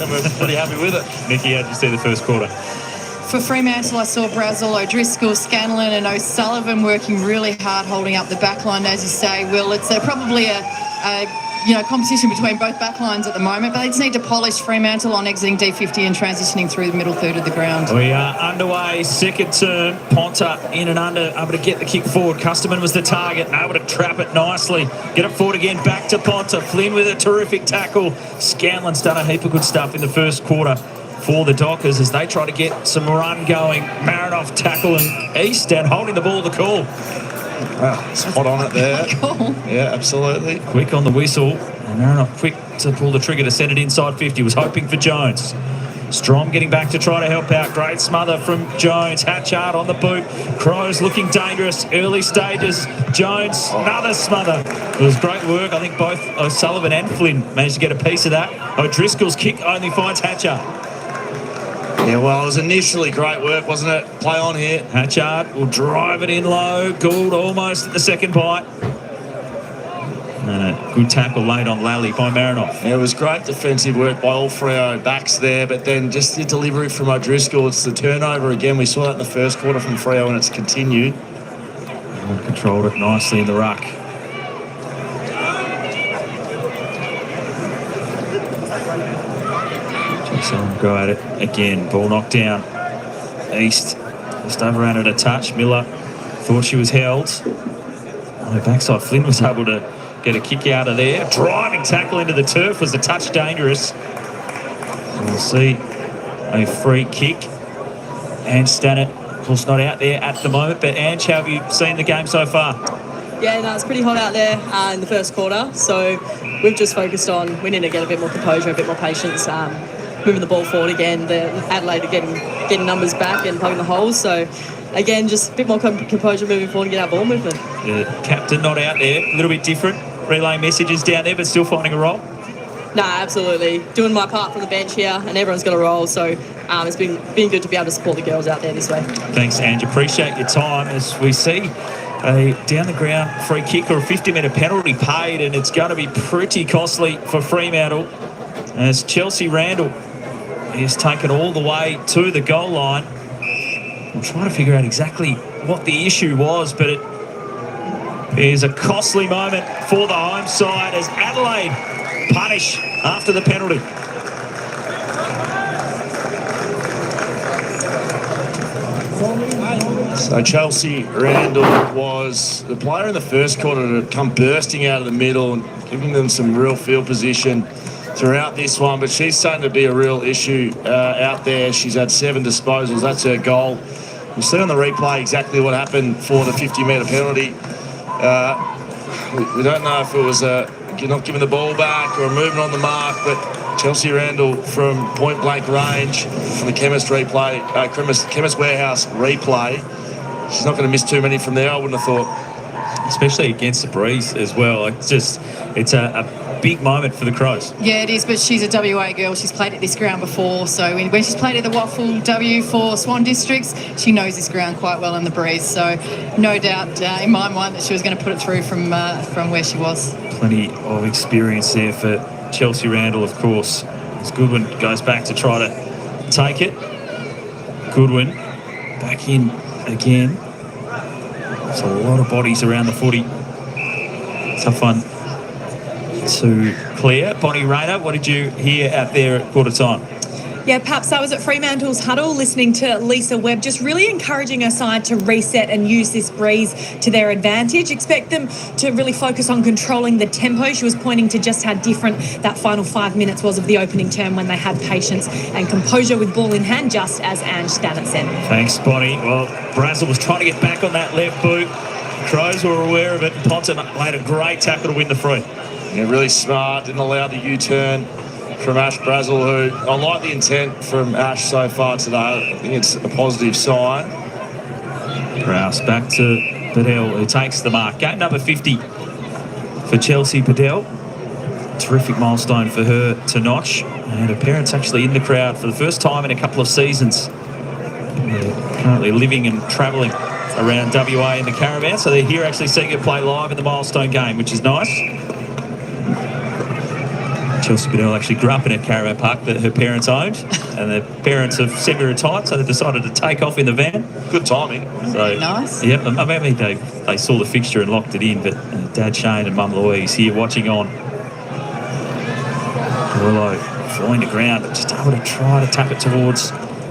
And we're pretty happy with it. Nikki, how did you see the first quarter? For Fremantle, I saw Brazel, O'Driscoll, Scanlon and O'Sullivan working really hard holding up the back line, as you say, Will. It's probably a competition between both back lines at the moment, but they just need to polish Fremantle on exiting D50 and transitioning through the middle third of the ground. We are underway, second term. Ponta in and under, able to get the kick forward. Custerman was the target, able to trap it nicely. Get it forward again, back to Ponta. Flynn with a terrific tackle. Scanlon's done a heap of good stuff in the first quarter for the Dockers as they try to get some run going. Marinoff tackling East and holding the ball the call. Wow, spot on it there. Yeah, absolutely. Quick on the whistle. And Marinoff quick to pull the trigger to send it inside 50. Was hoping for Jones. Strom getting back to try to help out. Great smother from Jones. Hatchard on the boot. Crows looking dangerous. Early stages. Jones, another smother. It was great work. I think both O'Sullivan and Flynn managed to get a piece of that. O'Driscoll's kick only finds Hatchard. Yeah, well, it was initially great work, wasn't it? Play on here. Hatchard will drive it in low. Gould almost at the second bite. And a good tackle laid on Lally by Marinoff. Yeah, it was great defensive work by all Freo backs there, but then just the delivery from O'Driscoll. It's the turnover again. We saw that in the first quarter from Freo, and it's continued. Controlled it nicely in the ruck. Go at it again. Ball knocked down. East just overran it a touch. Miller thought she was held. On her backside, Flynn was able to get a kick out of there. Driving tackle into the turf was a touch dangerous. So we'll see a free kick. And Stannett, of course, not out there at the moment. But Ange, how have you seen the game so far? Yeah, no, it's pretty hot out there in the first quarter. So we've just focused on we need to get a bit more composure, a bit more patience. Moving the ball forward again. The Adelaide are getting numbers back and plugging the holes. So, again, just a bit more composure moving forward and get our ball movement. The captain not out there. A little bit different. Relaying messages down there, but still finding a role. Nah, absolutely. Doing my part from the bench here, and everyone's got a role. So, it's been good to be able to support the girls out there this way. Thanks, Ange. Appreciate your time as we see a down-the-ground free kick or a 50-metre penalty paid, and it's going to be pretty costly for Fremantle as Chelsea Randall is taken all the way to the goal line. I'm trying to figure out exactly what the issue was, but it is a costly moment for the home side as Adelaide punish after the penalty. So Chelsea Randall was the player in the first quarter to come bursting out of the middle and giving them some real field position throughout this one, but she's starting to be a real issue out there. She's had 7 disposals. That's her goal. We'll see on the replay exactly what happened for the 50-metre penalty. We don't know if it was not giving the ball back or a movement on the mark, but Chelsea Randall from point-blank range from the Chemist Warehouse replay. She's not going to miss too many from there, I wouldn't have thought. Especially against the breeze as well. It's a big moment for the Crows. Yeah, it is, but she's a WA girl. She's played at this ground before, so when she's played at the Waffle W for Swan Districts, she knows this ground quite well in the breeze. So no doubt in my mind that she was going to put it through from where she was. Plenty of experience there for Chelsea Randall, of course. As Goodwin goes back to try to take it. Goodwin back in again. There's a lot of bodies around the footy. Tough one to clear. Bonnie Rayner, what did you hear out there at quarter time? Yeah, perhaps I was at Fremantle's huddle listening to Lisa Webb, just really encouraging her side to reset and use this breeze to their advantage. Expect them to really focus on controlling the tempo. She was pointing to just how different that final 5 minutes was of the opening term when they had patience and composure with ball in hand, just as Ange Stannett said. Thanks, Bonnie. Well, Brazel was trying to get back on that left boot. Crows were aware of it. Ponta made a great tackle to win the free. Yeah, really smart. Didn't allow the U-turn from Ash Brazel, who I like the intent from Ash so far today. I think it's a positive sign. Rouse back to Bedell, who takes the mark. Game number 50 for Chelsea Bedell. Terrific milestone for her to notch. And her parents actually in the crowd for the first time in a couple of seasons. They're currently living and travelling around WA in the caravan, so they're here actually seeing her play live in the milestone game, which is nice. Chelsea Bedell actually grew up in a caravan park that her parents owned, and their parents have semi-retired, so they decided to take off in the van. Good timing. So, Nice. Yep, I mean, they saw the fixture and locked it in, but Dad Shane and Mum Louise here watching on. Willow falling to ground, but just able to try to tap it towards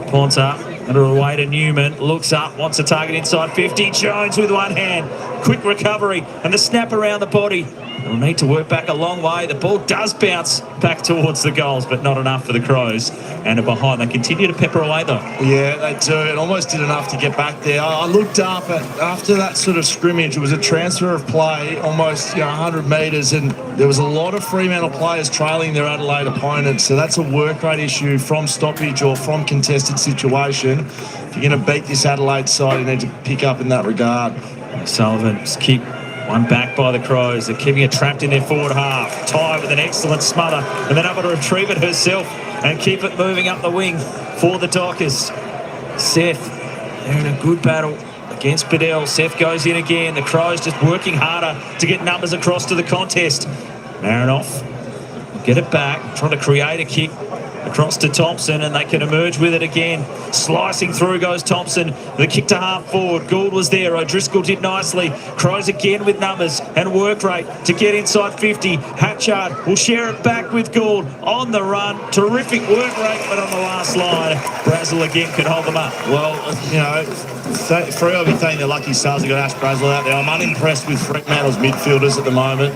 Ponta. Under the way to Newman, looks up, wants to target inside 50. Jones with one hand, quick recovery, and the snap around the body. They'll need to work back a long way. The ball does bounce back towards the goals, but not enough for the Crows. And are behind. They continue to pepper away, though. Yeah, they do. It almost did enough to get back there. I looked up after that sort of scrimmage. It was a transfer of play, almost 100 metres, and there was a lot of Fremantle players trailing their Adelaide opponents. So that's a work rate issue from stoppage or from contested situation. If you're going to beat this Adelaide side, you need to pick up in that regard. Sullivan's kick. One back by the Crows. They're keeping it trapped in their forward half. Ty with an excellent smother, and then able to retrieve it herself and keep it moving up the wing for the Dockers. Seth, they're in a good battle against Bedell. Seth goes in again. The Crows just working harder to get numbers across to the contest. Marinoff will get it back, trying to create a kick across to Thompson, and they can emerge with it again. Slicing through goes Thompson. The kick to half forward. Gould was there. O'Driscoll did nicely. Crows again with numbers and work rate to get inside 50. Hatchard will share it back with Gould on the run. Terrific work rate, but on the last line, Brazel again can hold them up. Well, Freo will be thanking their lucky stars. They've got Ash Brazel out there. I'm unimpressed with Fremantle's midfielders at the moment.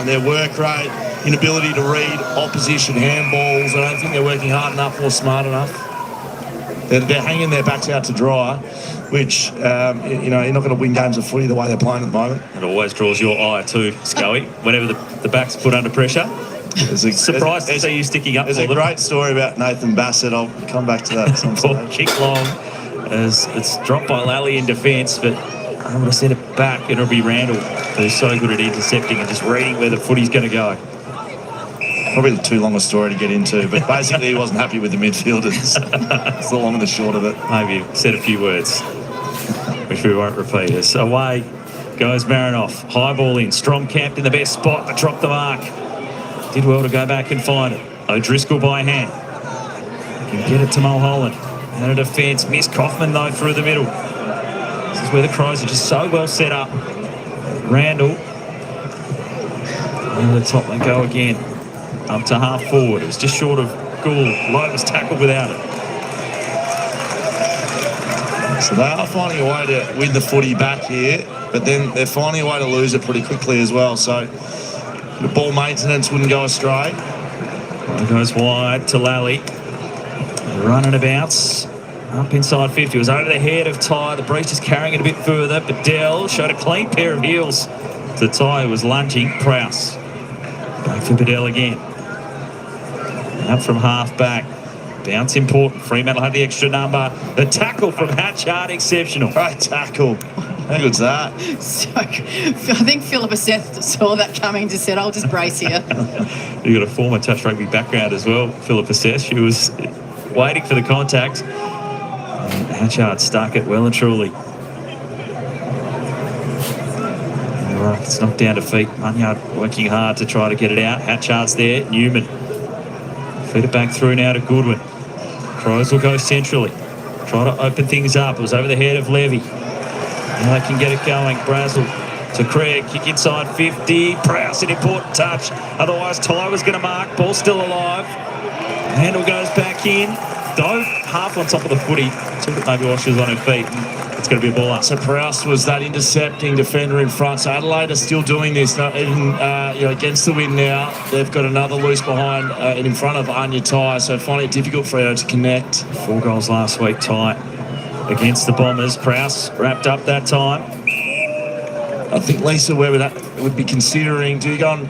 Their work rate, inability to read opposition handballs. I don't think they're working hard enough or smart enough. They're hanging their backs out to dry, which, you're not going to win games of footy the way they're playing at the moment. It always draws your eye too, Scully, whenever the back's put under pressure. Surprised to see you sticking up for them. There's a great story about Nathan Bassett. I'll come back to that some stage. Kick long as it's dropped by Lally in defence, but I'm going to send it back, and it'll be Randall, who's so good at intercepting and just reading where the footy's going to go. Probably too long a story to get into, but basically he wasn't happy with the midfielders. It's the long and the short of it. Maybe you've said a few words, which we won't repeat. As away goes Marinoff. High ball in. Strong camped in the best spot, but dropped the mark. Did well to go back and find it. O'Driscoll by hand. Can get it to Mulholland. And a defence. Miss Kaufman, though, through the middle. This is where the Crows are just so well set up. Randall. Over the top they go again. Up to half forward. It was just short of Gould. Lowe was tackled without it. So they are finding a way to win the footy back here, but then they're finding a way to lose it pretty quickly as well. So the ball maintenance wouldn't go astray. It goes wide to Lally. Running a bounce. Up inside 50. It was over the head of Ty. The breach is carrying it a bit further. Bedell showed a clean pair of heels to Ty, who was lunging. Prowse. Back for Bedell again. Up from half back. Bounce important. Fremantle have the extra number. The tackle from Hatchard, exceptional. Great tackle. How good's that? So, I think Philippa Seth saw that coming and just said, I'll just brace here. You've got a former touch rugby background as well, Philippa Seth. She was waiting for the contact. And Hatchard stuck it well and truly. It's knocked down to feet. Munyard working hard to try to get it out. Hatchard's there. Newman. Feed it back through now to Goodwin. Crows will go centrally. Try to open things up. It was over the head of Levy. Now they can get it going. Brazel to Craig. Kick inside 50. Prowse, an important touch. Otherwise, Ty was going to mark. Ball still alive. Handle goes back in. Dove half on top of the footy. Took it maybe while she was on her feet. It's going to be a ball up. So Prowse was that intercepting defender in front. So Adelaide are still doing this. Even against the wind now, they've got another loose behind and in front of Anya Ty. So finding it difficult for her to connect. 4 goals last week, Ty, against the Bombers. Prowse wrapped up that time. I think Lisa Webber would be considering, do you go and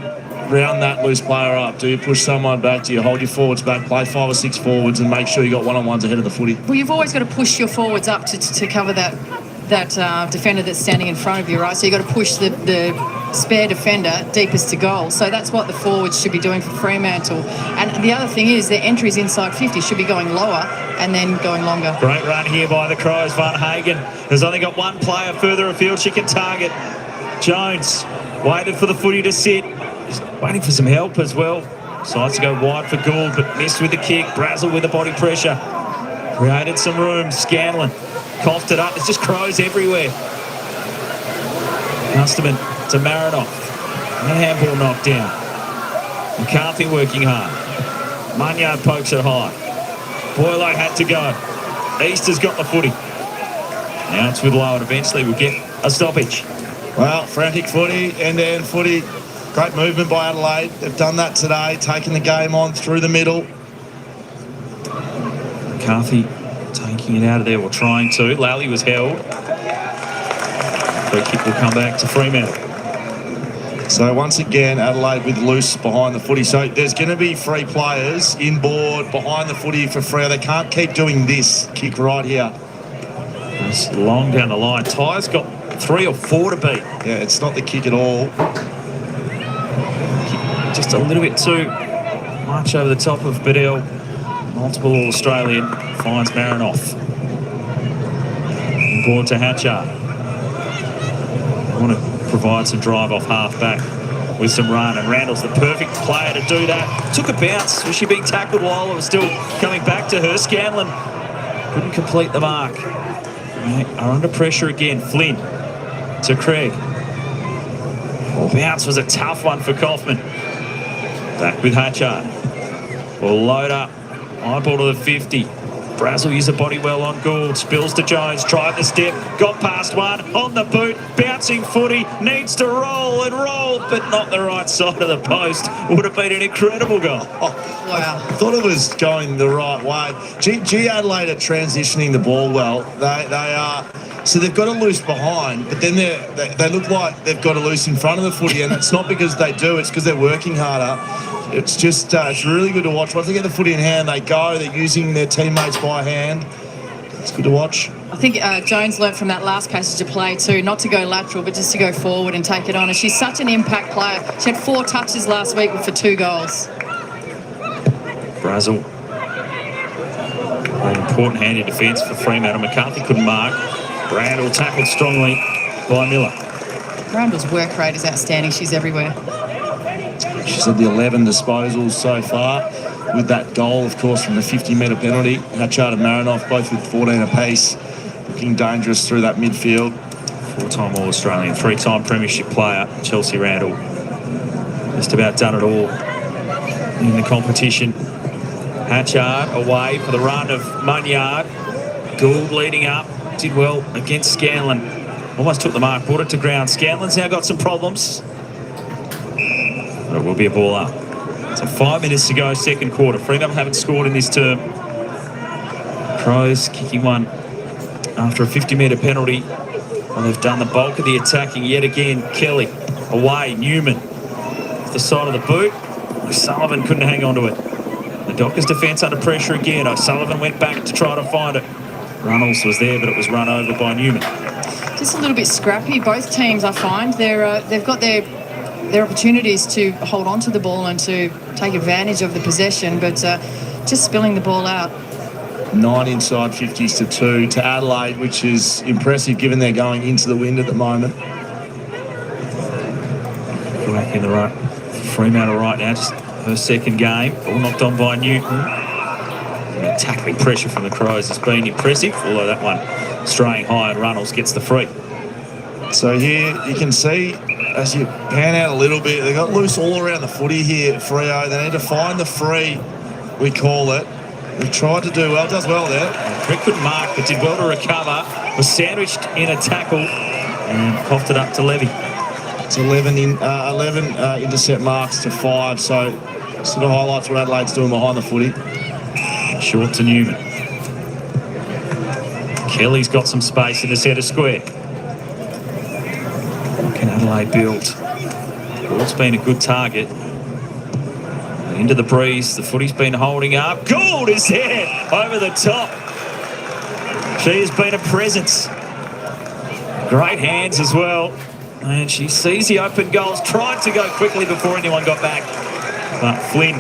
round that loose player up? Do you push someone back? Do you hold your forwards back, play 5 or 6 forwards and make sure you got one-on-ones ahead of the footy? Well, you've always got to push your forwards up to cover that defender that's standing in front of you, right? So you've got to push the spare defender deepest to goal. So that's what the forwards should be doing for Fremantle. And the other thing is their entries inside 50 should be going lower and then going longer. Great run here by the Crows. Van Hagen has only got one player further afield she can target. Jones waited for the footy to sit. Just waiting for some help as well. Decides to go wide for Gould, but missed with the kick. Brazel with the body pressure. Created some room. Scanlon coughed it up. There's just crows everywhere. Custerman to Marinoff. And a handball knocked down. McCarthy working hard. Munyard pokes it high. Boylo had to go. Easter's got the footy. Now it's with Lowe. Eventually we'll get a stoppage. Well, frantic footy, end-to-end footy. Great movement by Adelaide. They've done that today, taking the game on through the middle. McCarthy taking it out of there, or trying to. Lally was held. Free kick will come back to Fremantle. So once again, Adelaide with loose behind the footy. So there's going to be free players inboard behind the footy for Freo. They can't keep doing this kick right here. It's long down the line. Ty's got 3 or 4 to beat. Yeah, it's not the kick at all. Just a little bit too much over the top of Bedell. Multiple All-Australian finds Marinoff. Inboard to Hatchard. I want to provide some drive off half-back with some run, and Randall's the perfect player to do that. Took a bounce. Was she being tackled while it was still coming back to her? Scanlon couldn't complete the mark. They are under pressure again. Flynn to Craig. Bounce was a tough one for Kaufman. Back with Hatchard. Will load up. Eyeball to the 50. Brazel used the body well on Gould. Spills to Jones. Tried the step. Got past one. On the boot. Bouncing footy. Needs to roll and roll, but not the right side of the post. Would have been an incredible goal. Oh, wow. I thought it was going the right way. G Adelaide are transitioning the ball well. They are. So they've got a loose behind, but then they look like they've got a loose in front of the footy, and it's not because they do, it's because they're working harder. It's just, it's really good to watch. Once they get the footy in hand, they go, they're using their teammates by hand. It's good to watch. I think Jones learnt from that last passage of play too, not to go lateral, but just to go forward and take it on. And she's such an impact player. She had 4 touches last week for 2 goals. Brazel. An important hand in defence for Fremantle. McCarthy couldn't mark. Randall tackled strongly by Miller. Randall's work rate is outstanding. She's everywhere. She's had the 11 disposals so far, with that goal, of course, from the 50-metre penalty. Hatchard and Marinoff both with 14 apiece, looking dangerous through that midfield. 4-time All-Australian, 3-time Premiership player, Chelsea Randall. Just about done it all in the competition. Hatchard away for the run of Munyard. Gould leading up. Did well against Scanlon. Almost took the mark, brought it to ground. Scanlon's now got some problems. But it will be a ball up. So 5 minutes to go, second quarter. Fremantle haven't scored in this term. Crows kicking one after a 50-metre penalty. Well, they've done the bulk of the attacking yet again. Kelly away. Newman off the side of the boot. O'Sullivan couldn't hang on to it. The Dockers' defence under pressure again. O'Sullivan went back to try to find it. Runnels was there, but it was run over by Newman. Just a little bit scrappy. Both teams, I find, they've got their opportunities to hold on to the ball and to take advantage of the possession, but just spilling the ball out. 9 inside 50s to 2 to Adelaide, which is impressive given they're going into the wind at the moment. Back in the right. Fremantle right now, just her second game. All knocked on by Newton. And tackling pressure from the Crows has been impressive, although that one straying high and Runnels gets the free. So here you can see, as you pan out a little bit, they got loose all around the footy here at Freo. They need to find the free, we call it. They've tried to do well, does well there. Rick couldn't mark, but did well to recover. Was sandwiched in a tackle and coughed it up to Levy. It's 11 intercept marks to 5, so sort of highlights what Adelaide's doing behind the footy. Short to Newman. Kelly's got some space in the centre square. What can Adelaide build? Gould's been a good target. Into the breeze, the footy's been holding up. Gould is there over the top. She has been a presence. Great hands as well. And she sees the open goals, tried to go quickly before anyone got back. But Flynn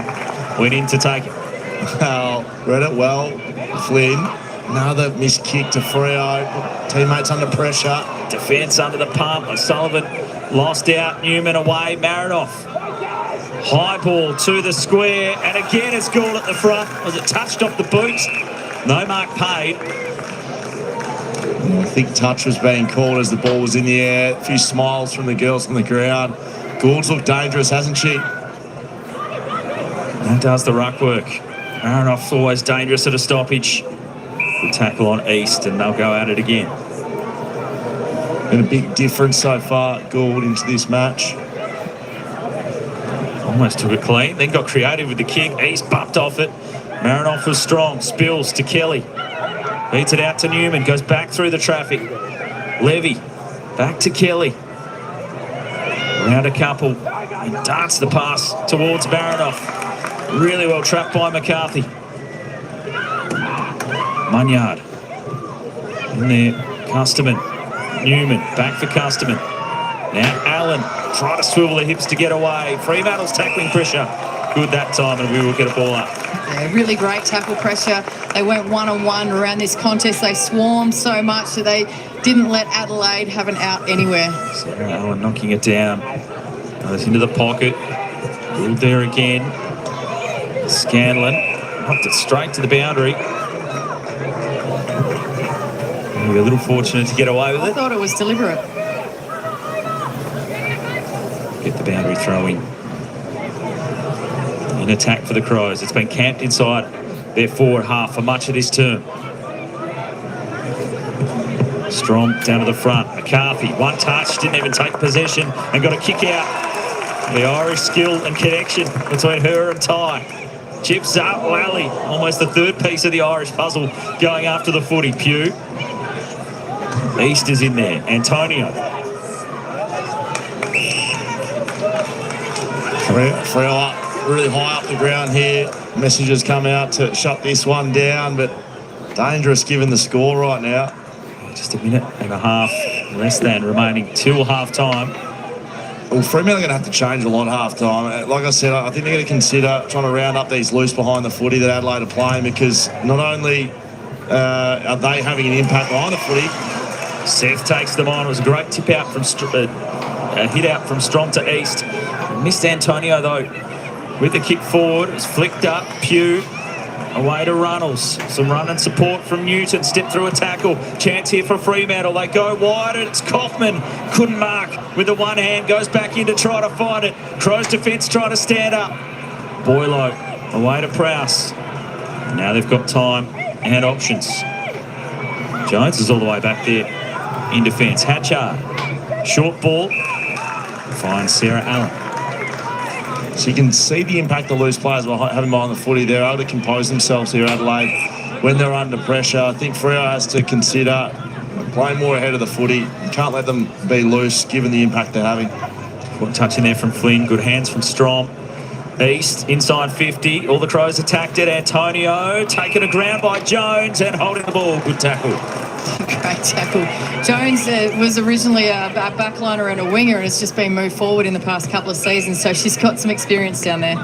went in to take it. Well, read it well, Flynn. Another missed kick to Freo. Teammates under pressure. Defence under the pump. O'Sullivan lost out. Newman away. Marinoff High ball to the square, and again it's Gould at the front. Was it touched off the boot? No mark paid. I think touch was being called as the ball was in the air. A few smiles from the girls on the ground. Gould's looked dangerous, hasn't she? That does the ruck work. Marinoff's always dangerous at a stoppage. Good tackle on East, and they'll go at it again. Been a big difference so far, Gould, into this match. Almost took it clean, then got creative with the kick. East bumped off it. Marinoff was strong. Spills to Kelly. Beats it out to Newman. Goes back through the traffic. Levy. Back to Kelly. Round a couple. He darts the pass towards Marinoff. Really well trapped by McCarthy. Munyard. In there. Custerman. Newman. Back for Custerman. Now Allen. Try to swivel the hips to get away. Fremantle's tackling pressure. Good that time, and we will get a ball up. Yeah, really great tackle pressure. They went one-on-one around this contest. They swarmed so much that they didn't let Adelaide have an out anywhere. Sarah Allen knocking it down. Goes into the pocket. Gould there again. Scanlon knocked it straight to the boundary. Maybe a little fortunate to get away with I it. thought it was deliberate. Get the boundary throw in. An attack for the Crows. It's been camped inside their forward half for much of this term. Strong down to the front. McCarthy, one touch, didn't even take possession and got a kick out. The Irish skill and connection between her and Ty. Chips up, Lally. Almost the third piece of the Irish puzzle going after the footy. Pugh. East is in there. Antonio. Freo really high up the ground here. Messages come out to shut this one down, but dangerous given the score right now. Just a minute and a half less than remaining till half time. Well, Fremantle are going to have to change a lot at half time. Like I said, I think they're going to consider trying to round up these loose behind the footy that Adelaide are playing, because not only are they having an impact behind the footy. Seth takes them on. It was a great tip out from a hit out from Strom to East. Missed Antonio though with the kick forward. It was flicked up. Pugh away to Runnels. Some run and support from Newton. Step through a tackle. Chance here for Fremantle. They go wide. It's Kaufman. Couldn't mark with the one hand. Goes back in to try to find it. Crows defence trying to stand up. Boylo away to Prowse. Now they've got time and options. Jones is all the way back there in defence. Hatchard. Short ball. Finds Sarah Allen. So you can see the impact the loose players are having behind the footy. They're able to compose themselves here, Adelaide, when they're under pressure. I think Freo has to consider playing more ahead of the footy. You can't let them be loose, given the impact they're having. Good touch in there from Flynn. Good hands from Strom. East, inside 50. All the Crows attacked it. Antonio taken to ground by Jones and holding the ball. Good tackle. Great tackle. Jones was originally a backliner and a winger, and it's just been moved forward in the past couple of seasons, so she's got some experience down there.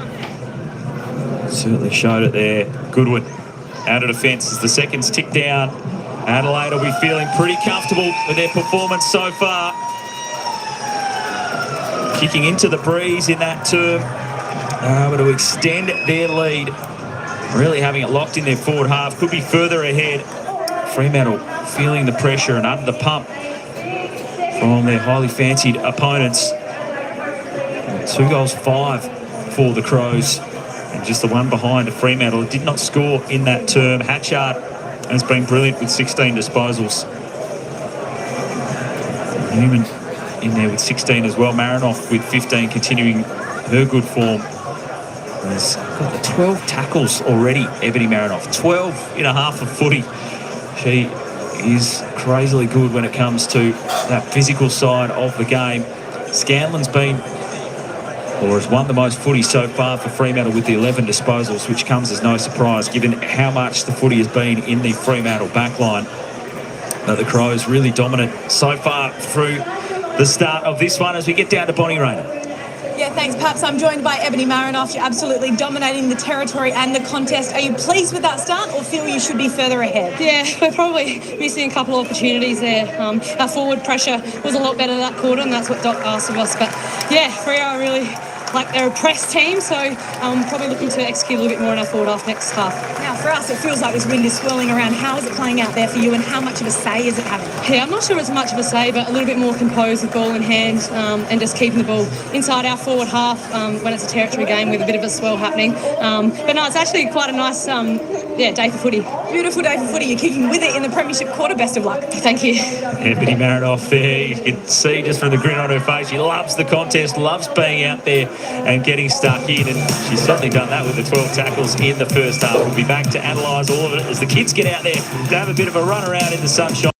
Certainly showed it there. Goodwin out of defence as the seconds tick down. Adelaide will be feeling pretty comfortable with their performance so far. Kicking into the breeze in that term. Able to extend their lead. Really having it locked in their forward half. Could be further ahead. Fremantle feeling the pressure and under the pump from their highly fancied opponents. 2 goals, 5 for the Crows. And just the one behind Fremantle. Did not score in that term. Hatchard has been brilliant with 16 disposals. Newman in there with 16 as well. Marinoff with 15, continuing her good form. Has got 12 tackles already, Ebony Marinoff. 12 in a half of footy. She is crazily good when it comes to that physical side of the game. Scanlon's been, or has won the most footy so far for Fremantle with the 11 disposals, which comes as no surprise given how much the footy has been in the Fremantle backline. But the Crows really dominant so far through the start of this one as we get down to Bonnie Rayner. Yeah, thanks, Paps. I'm joined by Ebony Marinoff. You're absolutely dominating the territory and the contest. Are you pleased with that start or feel you should be further ahead? Yeah, we're probably missing a couple of opportunities there. Our forward pressure was a lot better that quarter, and that's what Doc asked of us. But yeah, Freo are really like they're a press team, so probably looking to execute a little bit more in our forward half next half. Now, for us, it feels like this wind is swirling around. How is it playing out there for you, and how much of a say is it having? Yeah, I'm not sure it's much of a say, but a little bit more composed with ball in hand and just keeping the ball inside our forward half when it's a territory game with a bit of a swell happening. But no, it's actually quite a nice day for footy. Beautiful day for footy. You're kicking with it in the Premiership quarter. Best of luck. Thank you. Ebony Marinoff there. You can see just from the grin on her face, she loves the contest, loves being out there and getting stuck in, and she's certainly done that with the 12 tackles in the first half. We'll be back to analyse all of it as the kids get out there to have a bit of a run around in the sunshine.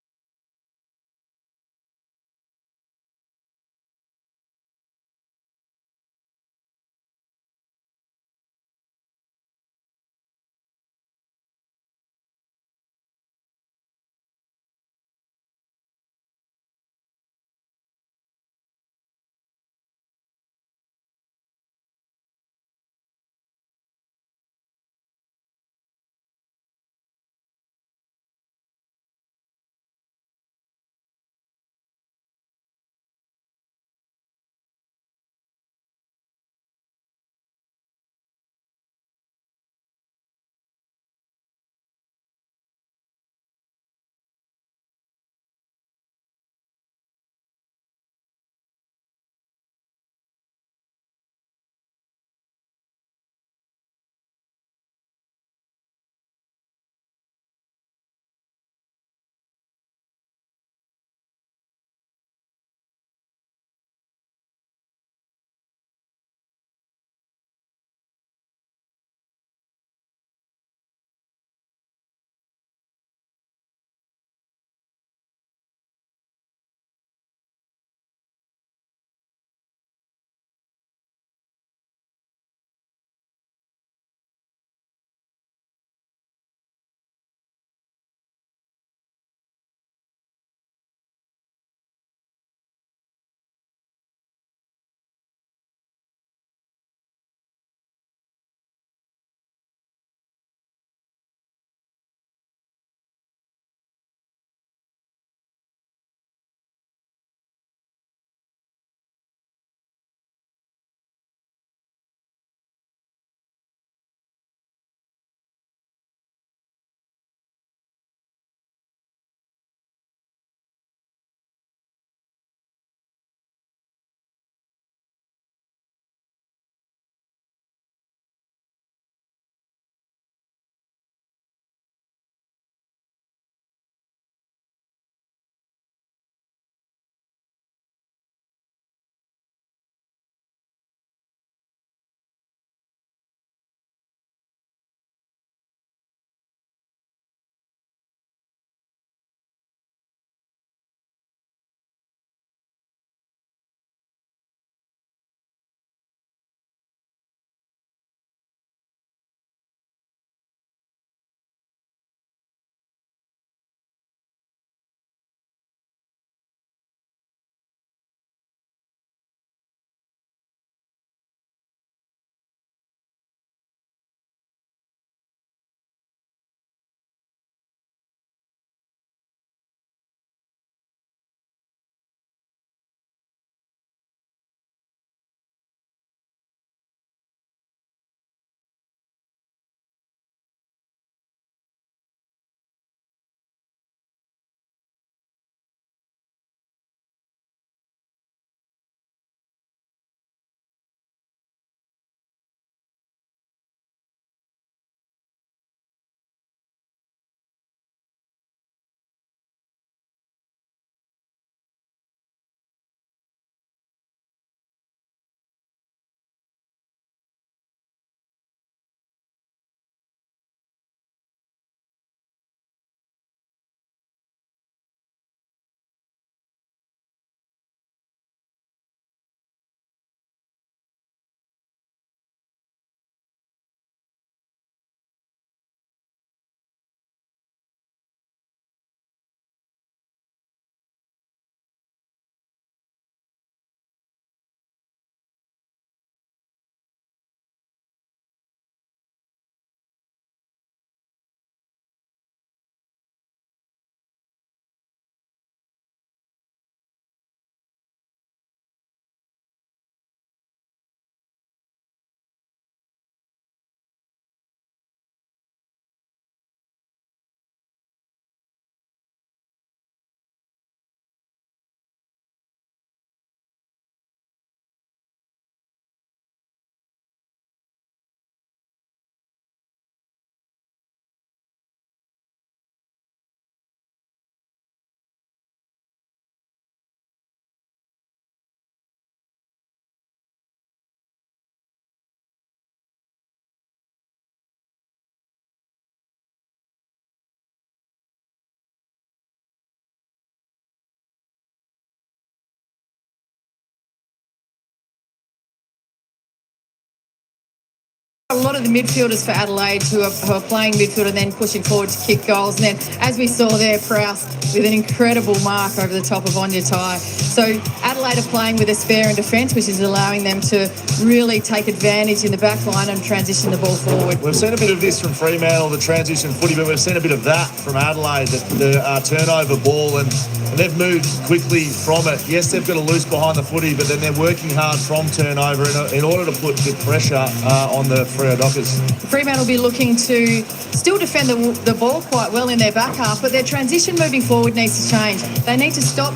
lot of the midfielders for Adelaide who are playing midfield and then pushing forward to kick goals. And then, as we saw there, Prowse with an incredible mark over the top of Anya Tai. So Adelaide are playing with a spare in defence, which is allowing them to really take advantage in the back line and transition the ball forward. We've seen a bit of this from Fremantle, the transition footy, but we've seen a bit of that from Adelaide, the turnover ball, and they've moved quickly from it. Yes, they've got a loose behind the footy, but then they're working hard from turnover in order to put good pressure on the Freo Dockers. Fremantle will be looking to still defend the ball quite well in their back half, but their transition moving forward needs to change. They need to stop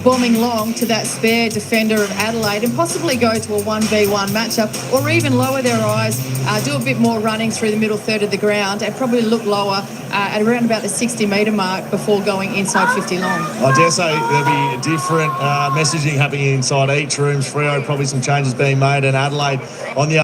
bombing long to that spare defender of Adelaide and possibly go to a 1v1 matchup, or even lower their eyes, do a bit more running through the middle third of the ground and probably look lower at around about the 60-metre mark before going inside 50 long. I dare say there'll be different messaging happening inside each room. Freo, probably some changes being made, and Adelaide on the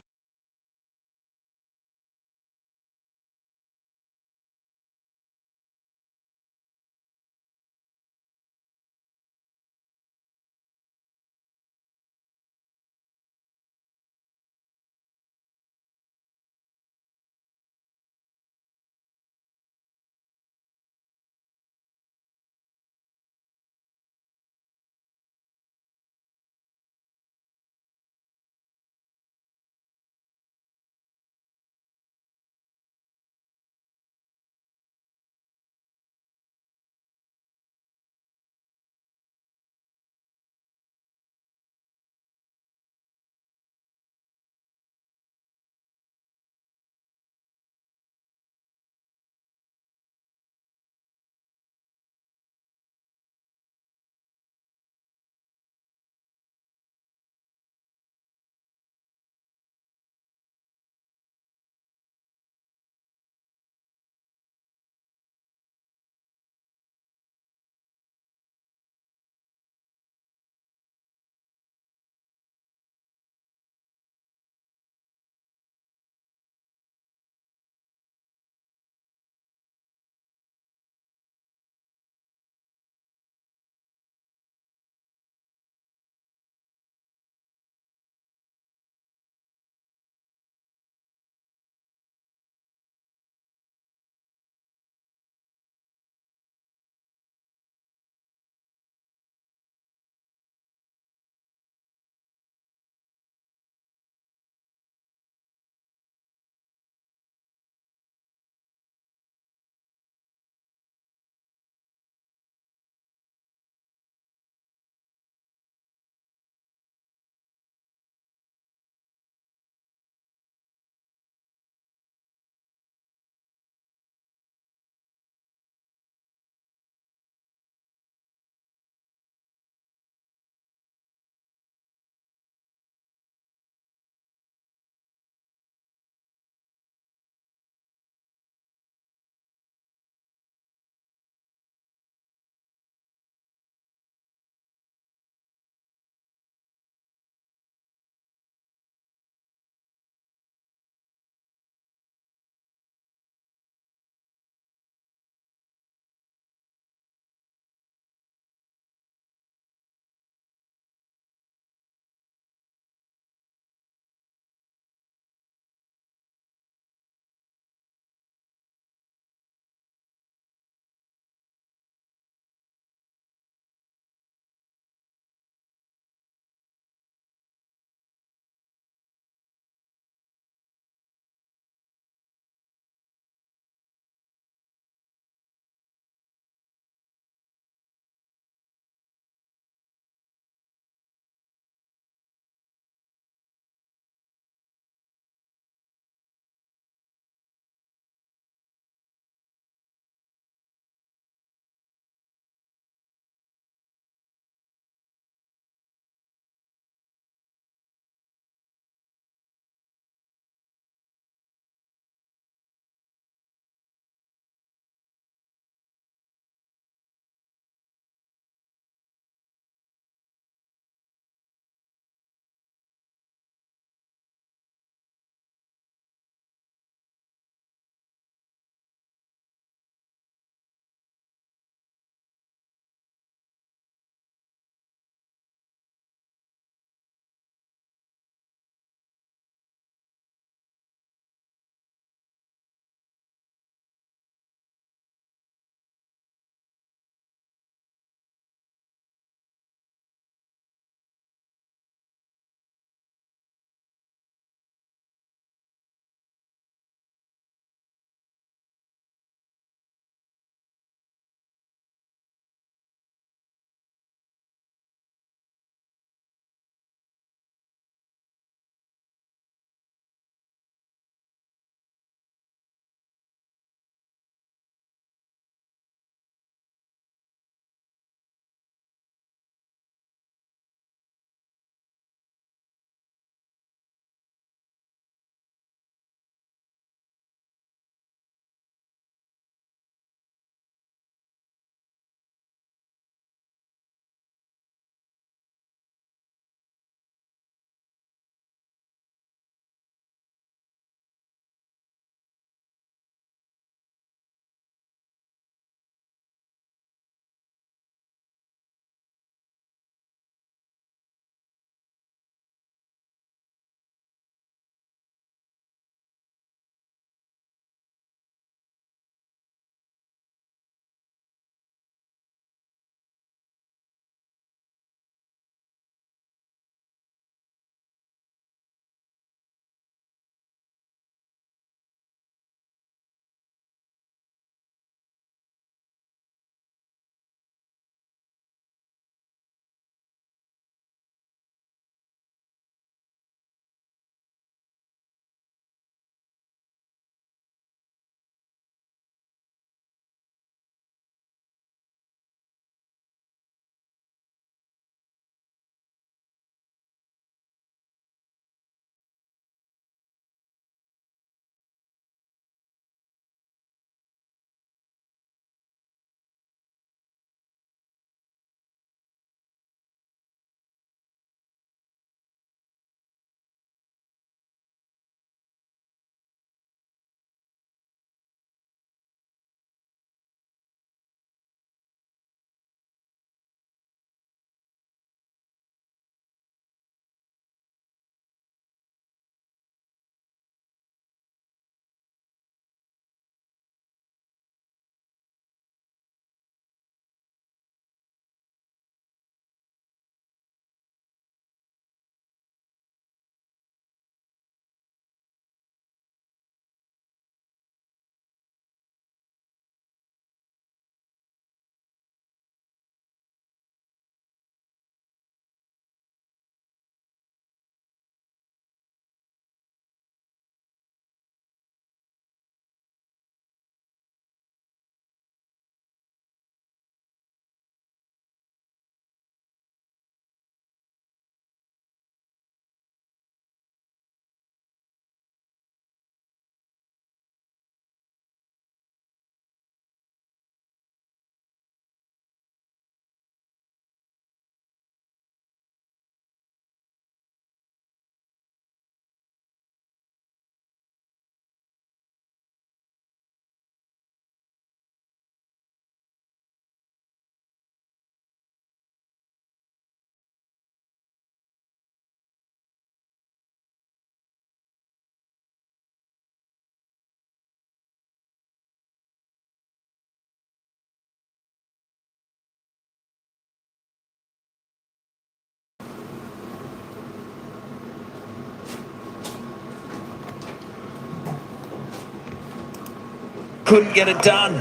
couldn't get it done.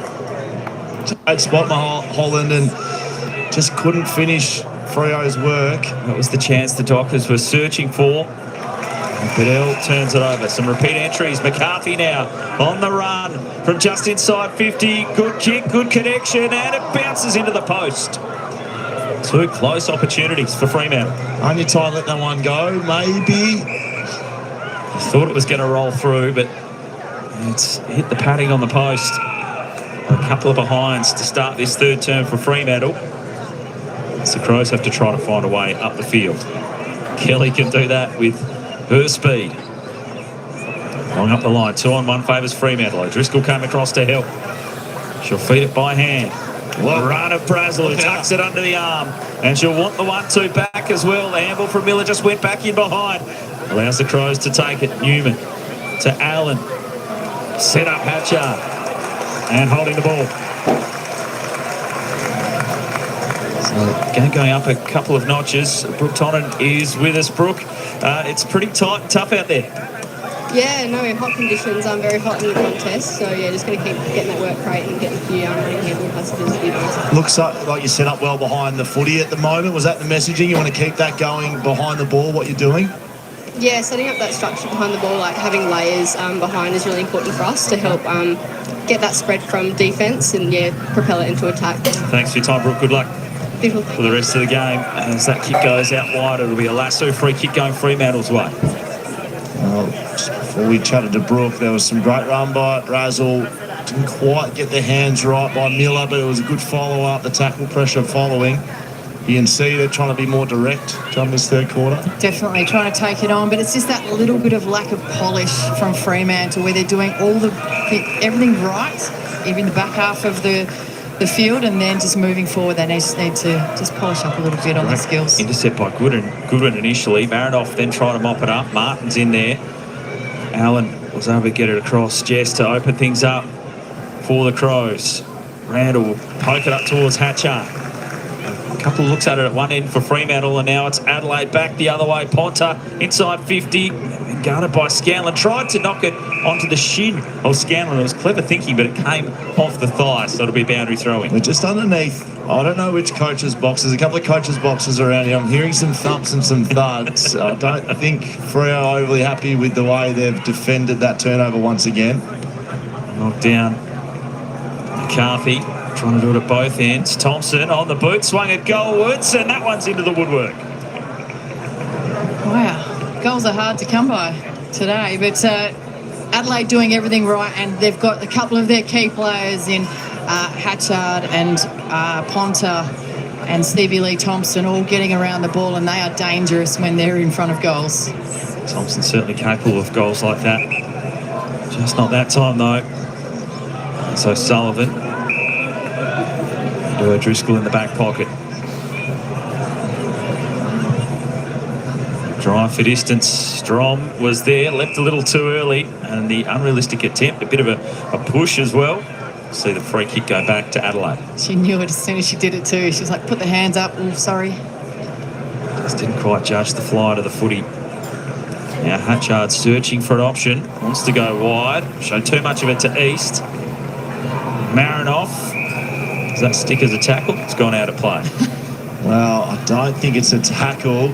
Great spot by Holland and just couldn't finish Freo's work. That was the chance the Dockers were searching for. Bedell turns it over. Some repeat entries. McCarthy now on the run from just inside 50. Good kick, good connection, and it bounces into the post. Two close opportunities for Fremantle. On your time, let that one go, maybe. Thought it was going to roll through, but it's hit the padding on the post. A couple of behinds to start this third term for Fremantle. So the Crows have to try to find a way up the field. Kelly can do that with her speed. Long up the line, 2-on-1 favours Fremantle. O'Driscoll came across to help. She'll feed it by hand. Run of Brazel, who tucks it under the arm. And she'll want the 1-2 back as well. The handball from Miller just went back in behind. Allows the Crows to take it. Newman to Allen. Set up Hatchard. And holding the ball. So game going up a couple of notches. Brooke Tonnen is with us. Brooke, it's pretty tight and tough out there. Yeah, no, hot conditions. I'm very hot in the contest, so yeah, just going to keep getting that work rate and getting a few running handball passages to be nice. Looks like you're set up well behind the footy at the moment. Was that the messaging? You want to keep that going behind the ball, what you're doing? Yeah, setting up that structure behind the ball, like having layers behind is really important for us to help get that spread from defence and, yeah, propel it into attack. Thanks for your time, Brooke. Good luck Beautiful. for the rest of the game. As that kick goes out wide, it'll be a lasso free kick going Fremantle's way. Well, just before we chatted to Brooke, there was some great run by Razzle. Didn't quite get the hands right by Miller, but it was a good follow-up, the tackle pressure following. You can see they're trying to be more direct during this third quarter. Definitely trying to take it on, but it's just that little bit of lack of polish from Fremantle where they're doing everything right, even the back half of the field, and then just moving forward, they just need to just polish up a little bit on the skills. Intercept by Goodwin initially. Marinoff then tried to mop it up. Martin's in there. Allen was able to get it across. Jess to open things up for the Crows. Randall will poke it up towards Hatchard. A couple of looks at it at one end for Fremantle, and now it's Adelaide back the other way. Ponta inside 50, and guarded by Scanlon. Tried to knock it onto the shin of Scanlon. It was clever thinking, but it came off the thigh, so it'll be boundary throwing. We're just underneath. I don't know which coach's boxes. A couple of coach's boxes around here. I'm hearing some thumps and some thuds. I don't think Freo are overly happy with the way they've defended that turnover once again. Knocked down McCarthy. Trying to do it at both ends. Thompson on the boot, swung it goalwards, and that one's into the woodwork. Wow, goals are hard to come by today, but Adelaide doing everything right, and they've got a couple of their key players in Hatchard and Ponta and Stevie Lee Thompson all getting around the ball, and they are dangerous when they're in front of goals. Thompson's certainly capable of goals like that. Just not that time, though. So Sullivan. Driscoll in the back pocket. Drive for distance. Strom was there, left a little too early, and the unrealistic attempt, a bit of a push as well. See the free kick go back to Adelaide. She knew it as soon as she did it too. She was like, put the hands up. Oh, sorry. Just didn't quite judge the flight of the footy. Now Hatchard searching for an option. Wants to go wide. Showed too much of it to East. Marinoff. Does that stick as a tackle? It's gone out of play. Well, I don't think it's a tackle.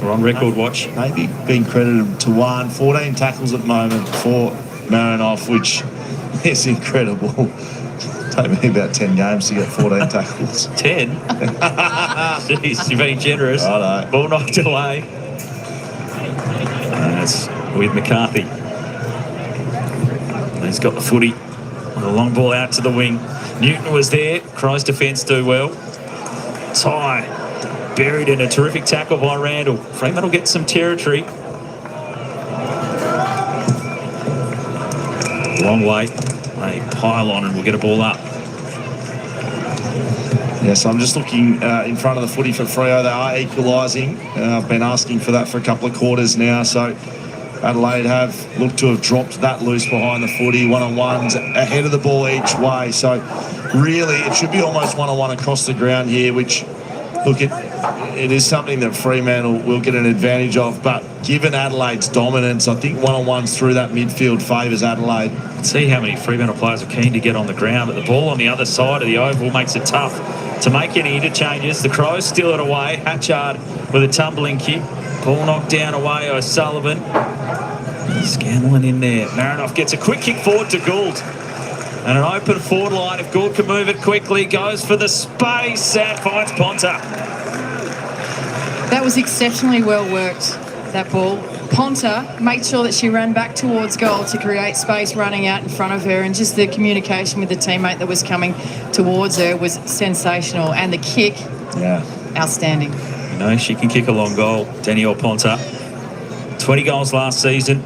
We're on record watch. Maybe being credited to 14 tackles at the moment for Marinoff, which is incredible. Take me about 10 games to get 14 tackles. 10? Jeez, you're being generous. I know. Ball knocked away. And it's with McCarthy. He's got the footy. The long ball out to the wing. Newton was there. Crows defence do well. Ty buried in a terrific tackle by Randall. Fremantle gets some territory. Long way. They pile on and we'll get a ball up. Yes, I'm just looking in front of the footy for Freo. They are equalising. I've been asking for that for a couple of quarters now. So Adelaide have looked to have dropped that loose behind the footy. One-on-ones ahead of the ball each way. So really, it should be almost one-on-one across the ground here, which look, it is something that Fremantle will get an advantage of, but given Adelaide's dominance, I think one-on-ones through that midfield favours Adelaide. See how many Fremantle players are keen to get on the ground, but the ball on the other side of the oval makes it tough to make any interchanges. The Crows steal it away. Hatchard with a tumbling kick. Ball knocked down away. O'Sullivan. Scanlon in there. Marinoff gets a quick kick forward to Gould. And an open forward line. If Gould can move it quickly, goes for the space and finds Ponta. That was exceptionally well worked, that ball. Ponta made sure that she ran back towards goal to create space running out in front of her, and just the communication with the teammate that was coming towards her was sensational. And the kick, outstanding. You know, she can kick a long goal, Danielle Ponta. 20 goals last season.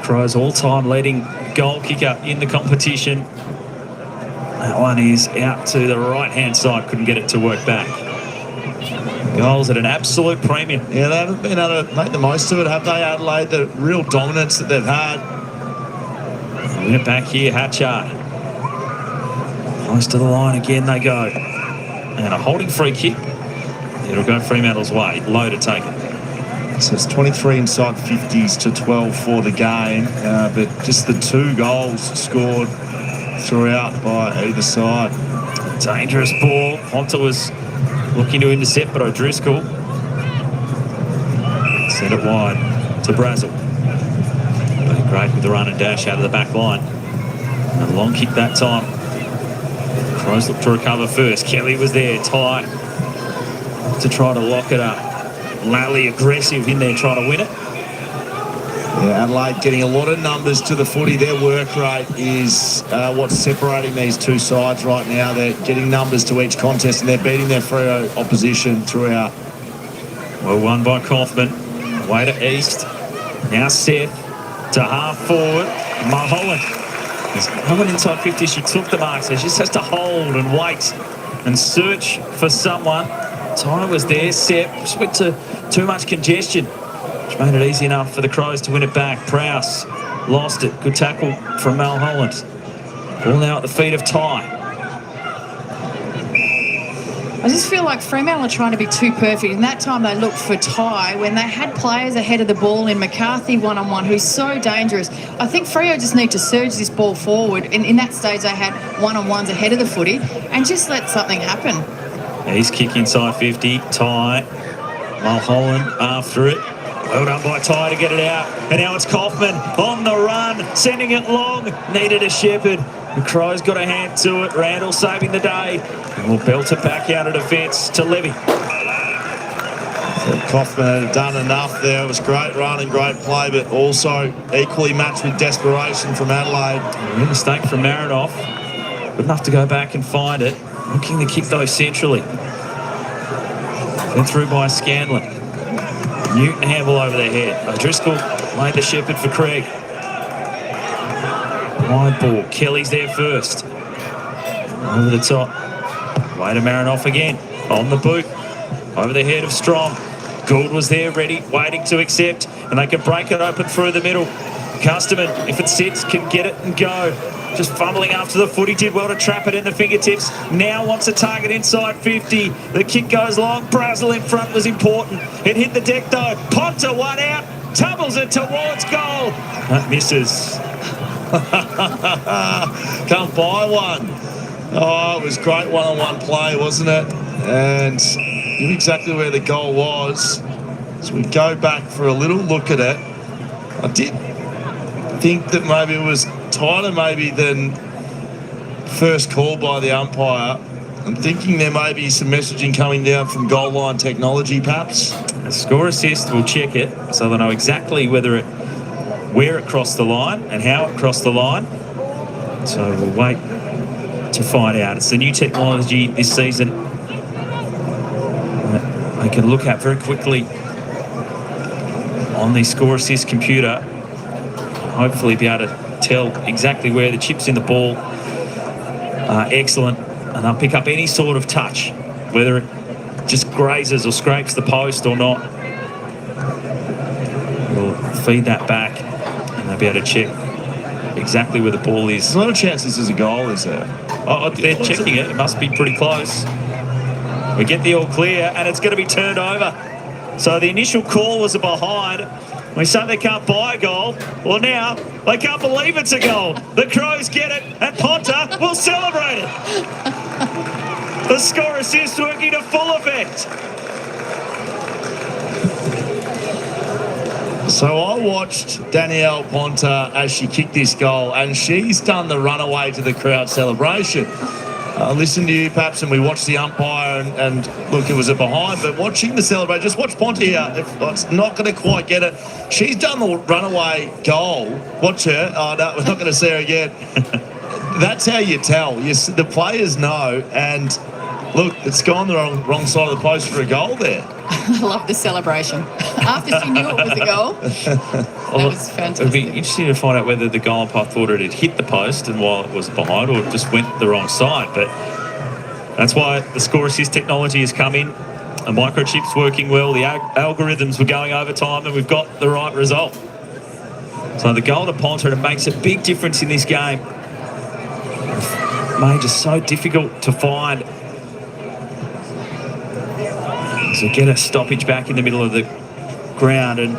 Crows all-time leading goal kicker in the competition. That one is out to the right-hand side. Couldn't get it to work back. Goals at an absolute premium. Yeah, they haven't been able to make the most of it, have they, Adelaide? The real dominance that they've had. Win it back here, Hatchard. Close to the line again they go. And a holding free kick. It'll go Fremantle's way. Low to take it. So it's 23 inside 50s to 12 for the game, but just the 2 goals scored throughout by either side. Dangerous ball. Ponta was looking to intercept, but O'Driscoll sent it wide to Brazel. Playing great with the run and dash out of the back line. And a long kick that time. Crows looked to recover first. Kelly was there, tight to try to lock it up. Lally aggressive in there trying to win it. Yeah, Adelaide getting a lot of numbers to the footy. Their work rate is what's separating these two sides right now. They're getting numbers to each contest and they're beating their Freo opposition throughout. Well won by Kaufman. Way to East. Now Seth to half forward. Mulholland. There's no one inside 50. She took the mark, so she just has to hold and wait and search for someone. Ty was there. Seth just went to too much congestion, which made it easy enough for the Crows to win it back. Prowse lost it. Good tackle from Mulholland. Ball now at the feet of Ty. I just feel like Fremantle are trying to be too perfect. And that time they looked for Ty when they had players ahead of the ball in McCarthy one-on-one, who's so dangerous. I think Freo just need to surge this ball forward. And in that stage they had one-on-ones ahead of the footy and just let something happen. He's kick inside 50. Ty. Mulholland after it. Well done by Ty to get it out. And now it's Kaufman on the run, sending it long. Needed a shepherd. The Crows got a hand to it. Randall saving the day. And we'll belt it back out of defence to Levy. So Kaufman had done enough there. It was great run and great play, but also equally matched with desperation from Adelaide. A mistake from Marinoff. Good enough to go back and find it. Looking to kick those centrally. Then through by Scanlon. Newton handball over their head. O'Driscoll laid the shepherd for Craig. Wide ball. Kelly's there first. Over the top. Way to Marinoff again. On the boot. Over the head of Strong. Gould was there ready, waiting to accept. And they can break it open through the middle. Customer, if it sits, can get it and go. Just fumbling after the footy, did well to trap it in the fingertips. Now wants a target inside 50. The kick goes long. Brazel in front was important. It hit the deck though. Ponta one out. Tumbles it towards goal. That misses. Can't buy one. Oh, it was great one-on-one play, wasn't it? And knew exactly where the goal was. So we go back for a little look at it. I did think that maybe it was tighter maybe than first call by the umpire. I'm thinking there may be some messaging coming down from goal line technology perhaps. A score assist will check it so they'll know exactly where it crossed the line and how it crossed the line. So we'll wait to find out. It's the new technology this season that they can look at very quickly on the score assist computer. Hopefully be able to tell exactly where the chips in the ball are excellent, and they'll pick up any sort of touch, whether it just grazes or scrapes the post or not. We'll feed that back and they'll be able to check exactly where the ball is. There's not a chance this is a goal, is there? Oh, they're checking it. It must be pretty close. We get the all clear, and it's going to be turned over. So the initial call was a behind. We say they can't buy a goal. Well, now they can't believe it's a goal. The Crows get it, and Ponta will celebrate it. The score assist working to full effect. So I watched Danielle Ponta as she kicked this goal, and she's done the runaway to the crowd celebration. I listened to you, Paps, and we watched the umpire, and look, it was a behind, but watching the celebration, just watch Ponta here. It's not going to quite get it. She's done the runaway goal. Watch her. Oh, no, we're not going to see her again. That's how you tell. The players know, and look, it's gone the wrong side of the post for a goal there. I love the celebration. After she knew it was a goal, that was fantastic. It'd be interesting to find out whether the goal umpire thought it had hit the post and while it was behind, or it just went the wrong side. But that's why the score assist technology has come in. The microchip's working well. The algorithms were going over time, and we've got the right result. So the goal to Ponta, and it makes a big difference in this game. Made just so difficult to find. So get a stoppage back in the middle of the ground, and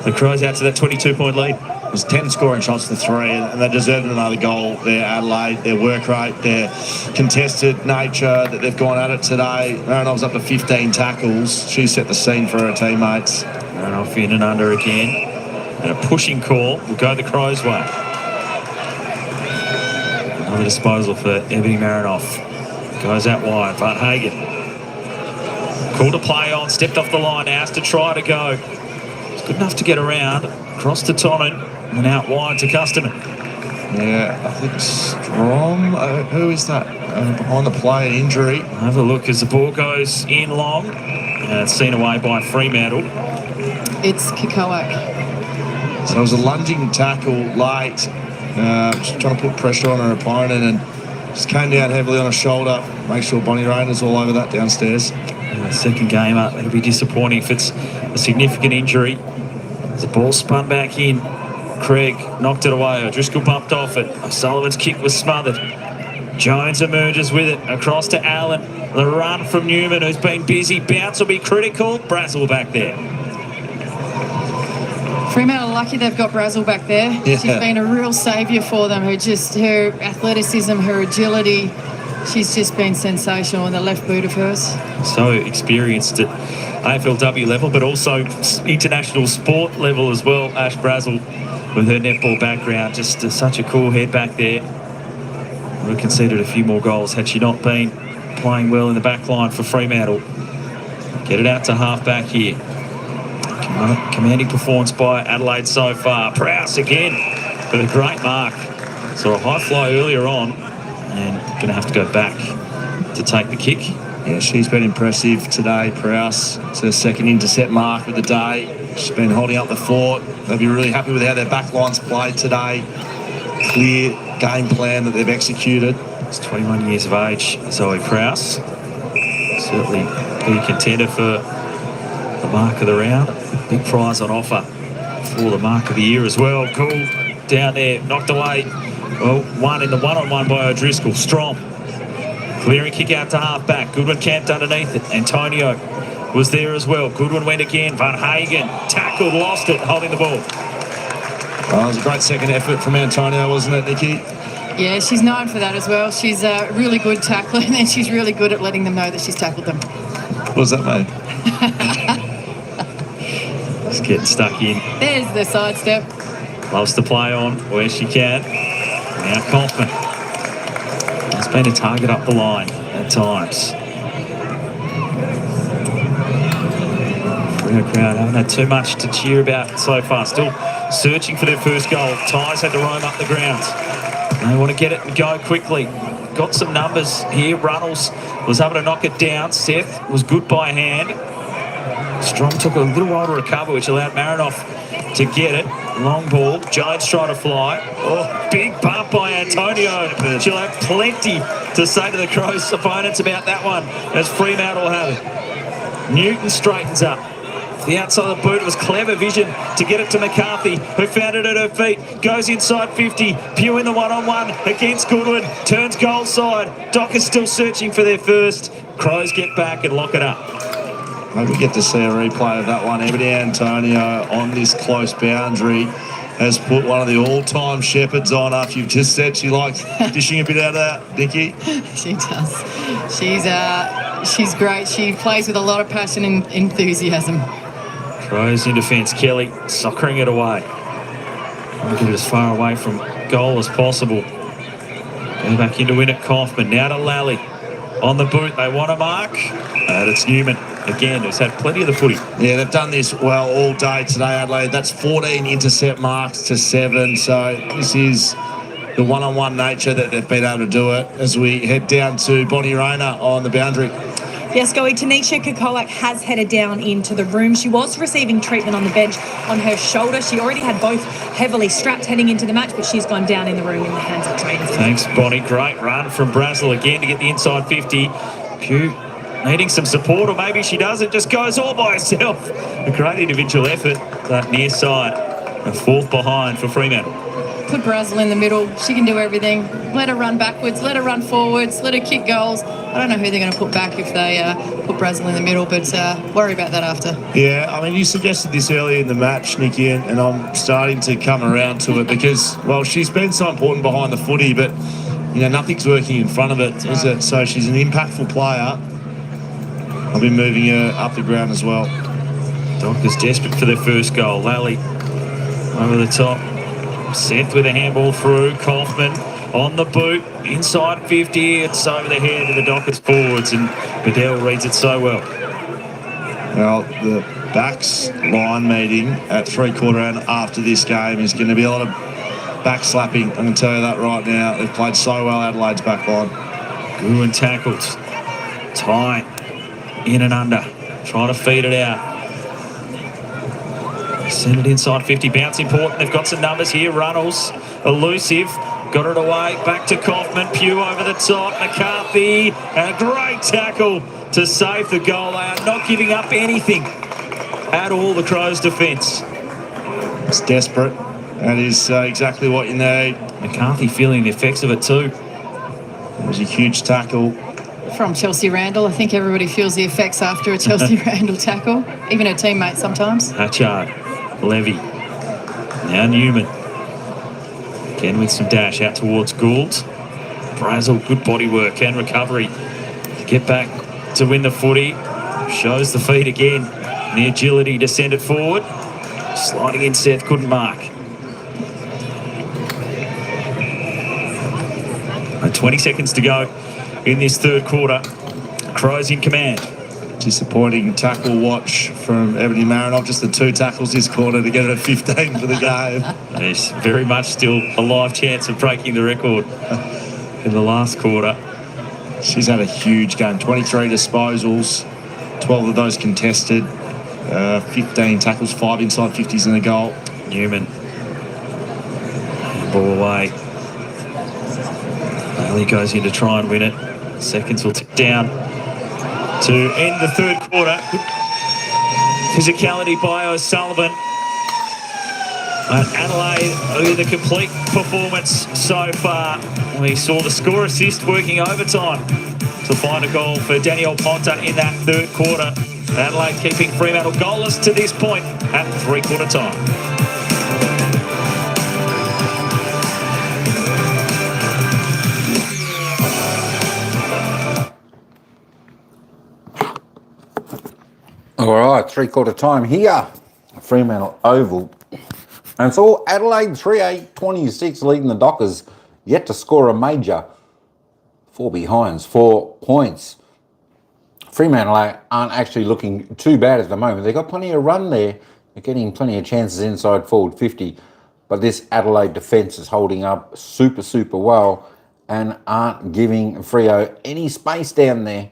the Crows out to that 22-point lead. It was 10 scoring shots to 3, and they deserved another goal there, Adelaide. Their work rate, their contested nature that they've gone at it today. Marinov's up to 15 tackles. She set the scene for her teammates. Marinov in and under again. And a pushing call will go the Crows' way. Another disposal for Ebony Marinov. Goes out wide. Van Hagen. Call to play on, stepped off the line, asked to try to go. It's good enough to get around, across to Tonnen, and out wide to Customer. Yeah, I think Strom, who is that? Behind the play, injury. Have a look as the ball goes in long, and it's seen away by Fremantle. It's Kikoak. So it was a lunging tackle late, just trying to put pressure on her opponent, and just came down heavily on her shoulder. Make sure Bonnie Rayner's all over that downstairs. Second game up, it'll be disappointing if it's a significant injury. The ball spun back in. Craig knocked it away. O'Driscoll bumped off it. O'Sullivan's kick was smothered. Jones emerges with it. Across to Allen. The run from Newman, who's been busy. Bounce will be critical. Brazel back there. Fremantle are lucky they've got Brazel back there. Yeah. She's been a real saviour for them. Her athleticism, her agility. She's just been sensational in the left boot of hers. So experienced at AFLW level, but also international sport level as well. Ash Brazel, with her netball background, just such a cool head back there. Would have conceded a few more goals had she not been playing well in the back line for Fremantle. Get it out to half back here. Commanding performance by Adelaide so far. Prowse again with a great mark. Saw a high fly earlier on, and going to have to go back to take the kick. Yeah, she's been impressive today, Prowse. It's her second intercept mark of the day. She's been holding up the fort. They'll be really happy with how their back line's played today. Clear game plan that they've executed. She's 21 years of age, Zoe Prowse. Certainly be a contender for the mark of the round. Big prize on offer for the mark of the year as well. Cool down there, knocked away. Well, one in the one-on-one by O'Driscoll. Strom. Clearing kick out to half-back. Goodwin camped underneath it. Antonio was there as well. Goodwin went again. Van Hagen tackled, lost it, holding the ball. Well, it was a great second effort from Antonio, wasn't it, Nikki? Yeah, she's known for that as well. She's a really good tackler, and then she's really good at letting them know that she's tackled them. What does that mean? Just getting stuck in. There's the sidestep. Loves to play on where she can. Now Kaufman. It's been a target up the line at times. Freo crowd haven't had too much to cheer about so far. Still searching for their first goal. Ties had to roam up the ground. They want to get it and go quickly. Got some numbers here. Runnels was able to knock it down. Seth was good by hand. Strong took a little while to recover, which allowed Marinov to get it. Long ball. Jones tried to fly. Oh, big bump by Antonio. She'll have plenty to say to the Crows opponents about that one, as Fremantle have it. Newton straightens up. The outside of the boot, was clever vision to get it to McCarthy, who found it at her feet. Goes inside 50. Pugh in the one-on-one against Goodwin. Turns goal side. Dockers still searching for their first. Crows get back and lock it up. Maybe we get to see a replay of that one. Ebony Antonio on this close boundary has put one of the all-time shepherds on after you've just said she likes dishing a bit out of that, Nikki. She does. She's great. She plays with a lot of passion and enthusiasm. Crows in defence. Kelly soccering it away. Trying to get it as far away from goal as possible. Go back into win it. Kaufman. Now to Lally. On the boot. They want a mark. And it's Newman. Again, who's had plenty of the footy. Yeah, they've done this well all day today, Adelaide. That's 14 intercept marks to 7. So this is the one-on-one nature that they've been able to do it as we head down to Bonnie Rayner on the boundary. Yes, Goey, Tanisha Kokolak has headed down into the room. She was receiving treatment on the bench on her shoulder. She already had both heavily strapped heading into the match, but she's gone down in the room in the hands of trainers. Thanks, Bonnie. Great run from Brazel again to get the inside 50. Pugh needing some support, or maybe she doesn't, just goes all by herself. A great individual effort, that near side. And fourth behind for Fremantle. Put Brazel in the middle. She can do everything. Let her run backwards. Let her run forwards. Let her kick goals. I don't know who they're going to put back if they put Brazel in the middle, but worry about that after. Yeah, I mean, you suggested this earlier in the match, Nikki, and I'm starting to come around to it because, well, she's been so important behind the footy, but, you know, nothing's working in front of it, is it? So she's an impactful player. I've been moving her up the ground as well. Dockers desperate for their first goal. Lally over the top. Seth with a handball through. Kaufman on the boot. Inside 50. It's over the head of the Dockers forwards, and Bedell reads it so well. Well, the backs line meeting at three-quarter and after this game is going to be a lot of back slapping. I'm going to tell you that right now. They've played so well, Adelaide's back line. Gruen tackles. Tight. In and under. Trying to feed it out. Send it inside 50. Bounce important. They've got some numbers here. Runnels. Elusive. Got it away. Back to Kaufman. Pugh over the top. McCarthy. And a great tackle to save the goal. They are not giving up anything at all, the Crows' defence. It's desperate. That is exactly what you need. McCarthy feeling the effects of it too. It was a huge tackle. From Chelsea Randall. I think everybody feels the effects after a Chelsea Randall tackle. Even her teammates sometimes. Hatchard. Levy. Now Newman. Again with some dash out towards Gould. Brazel, good body work and recovery. Get back to win the footy. Shows the feet again. The agility to send it forward. Sliding in, Seth couldn't mark. And 20 seconds to go in this third quarter. Crows in command. Disappointing tackle watch from Ebony Marinov. Just the 2 tackles this quarter to get it at 15 for the game. There's very much still a live chance of breaking the record in the last quarter. She's had a huge game. 23 disposals, 12 of those contested, 15 tackles, 5 inside 50s and a goal. Newman. Ball away. Bailey goes in to try and win it. Seconds will tick down to end the third quarter. Physicality by O'Sullivan. And Adelaide with a complete performance so far. We saw the score assist working overtime to find a goal for Danielle Ponta in that third quarter. Adelaide keeping Fremantle goalless to this point at three-quarter time. All right, three-quarter time here, Fremantle Oval. And it's all Adelaide 3-8, 26 leading the Dockers, yet to score a major. 4 behinds, 4 points. Fremantle aren't actually looking too bad at the moment. They've got plenty of run there. They're getting plenty of chances inside forward 50. But this Adelaide defence is holding up super, super well and aren't giving Freo any space down there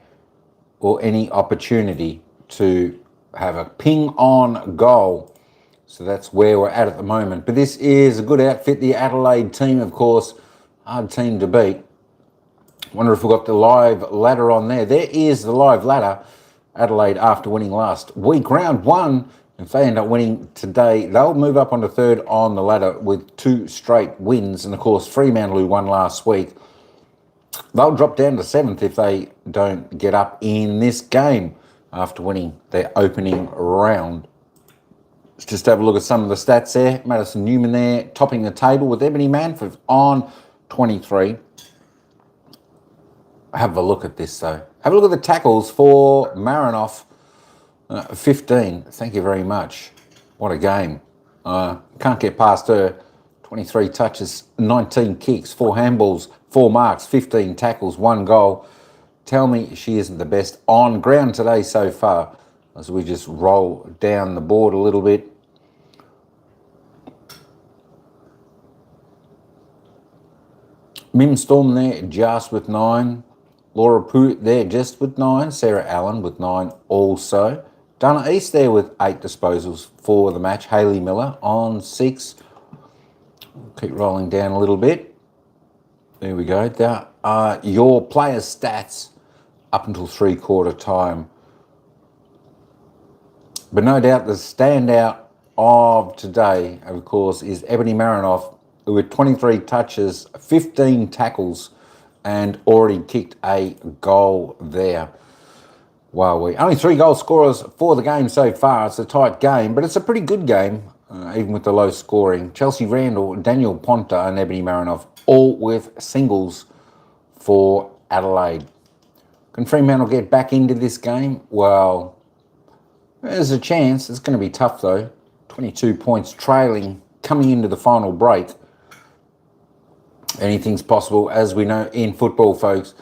or any opportunity to have a ping-on goal. So that's where we're at the moment. But this is a good outfit. The Adelaide team, of course, hard team to beat. Wonder if we've got the live ladder on there. There is the live ladder. Adelaide, after winning last week, round 1, if they end up winning today, they'll move up onto third on the ladder with 2 straight wins. And, of course, Fremantle, who won last week, They'll drop down to 7th if they don't get up in this game after winning their opening round. Let's just have a look at some of the stats there. Madison Newman there topping the table with Ebony Manford on 23. Have a look at this though. Have a look at the tackles for Marinoff. 15. Thank you very much. What a game. Can't get past her. 23 touches, 19 kicks, 4 handballs, 4 marks, 15 tackles, 1 goal. Tell me she isn't the best on ground today so far. As we just roll down the board a little bit. Mim Storm there just with 9. Laura Pruitt there just with 9. Sarah Allen with 9 also. Dana East there with 8 disposals for the match. Hayley Miller on 6. Keep rolling down a little bit. There we go. There are your players' stats up until 3/4 time. But no doubt the standout of today, of course, is Ebony Marinoff, who with 23 touches, 15 tackles, and already kicked a goal there. Wow, we only 3 goal scorers for the game so far. It's a tight game, but it's a pretty good game, even with the low scoring. Chelsea Randall, Daniel Ponta, and Ebony Marinoff, all with singles for Adelaide. Can Fremantle get back into this game? Well, there's a chance. It's going to be tough though. 22 points trailing coming into the final break. Anything's possible, as we know in football, folks.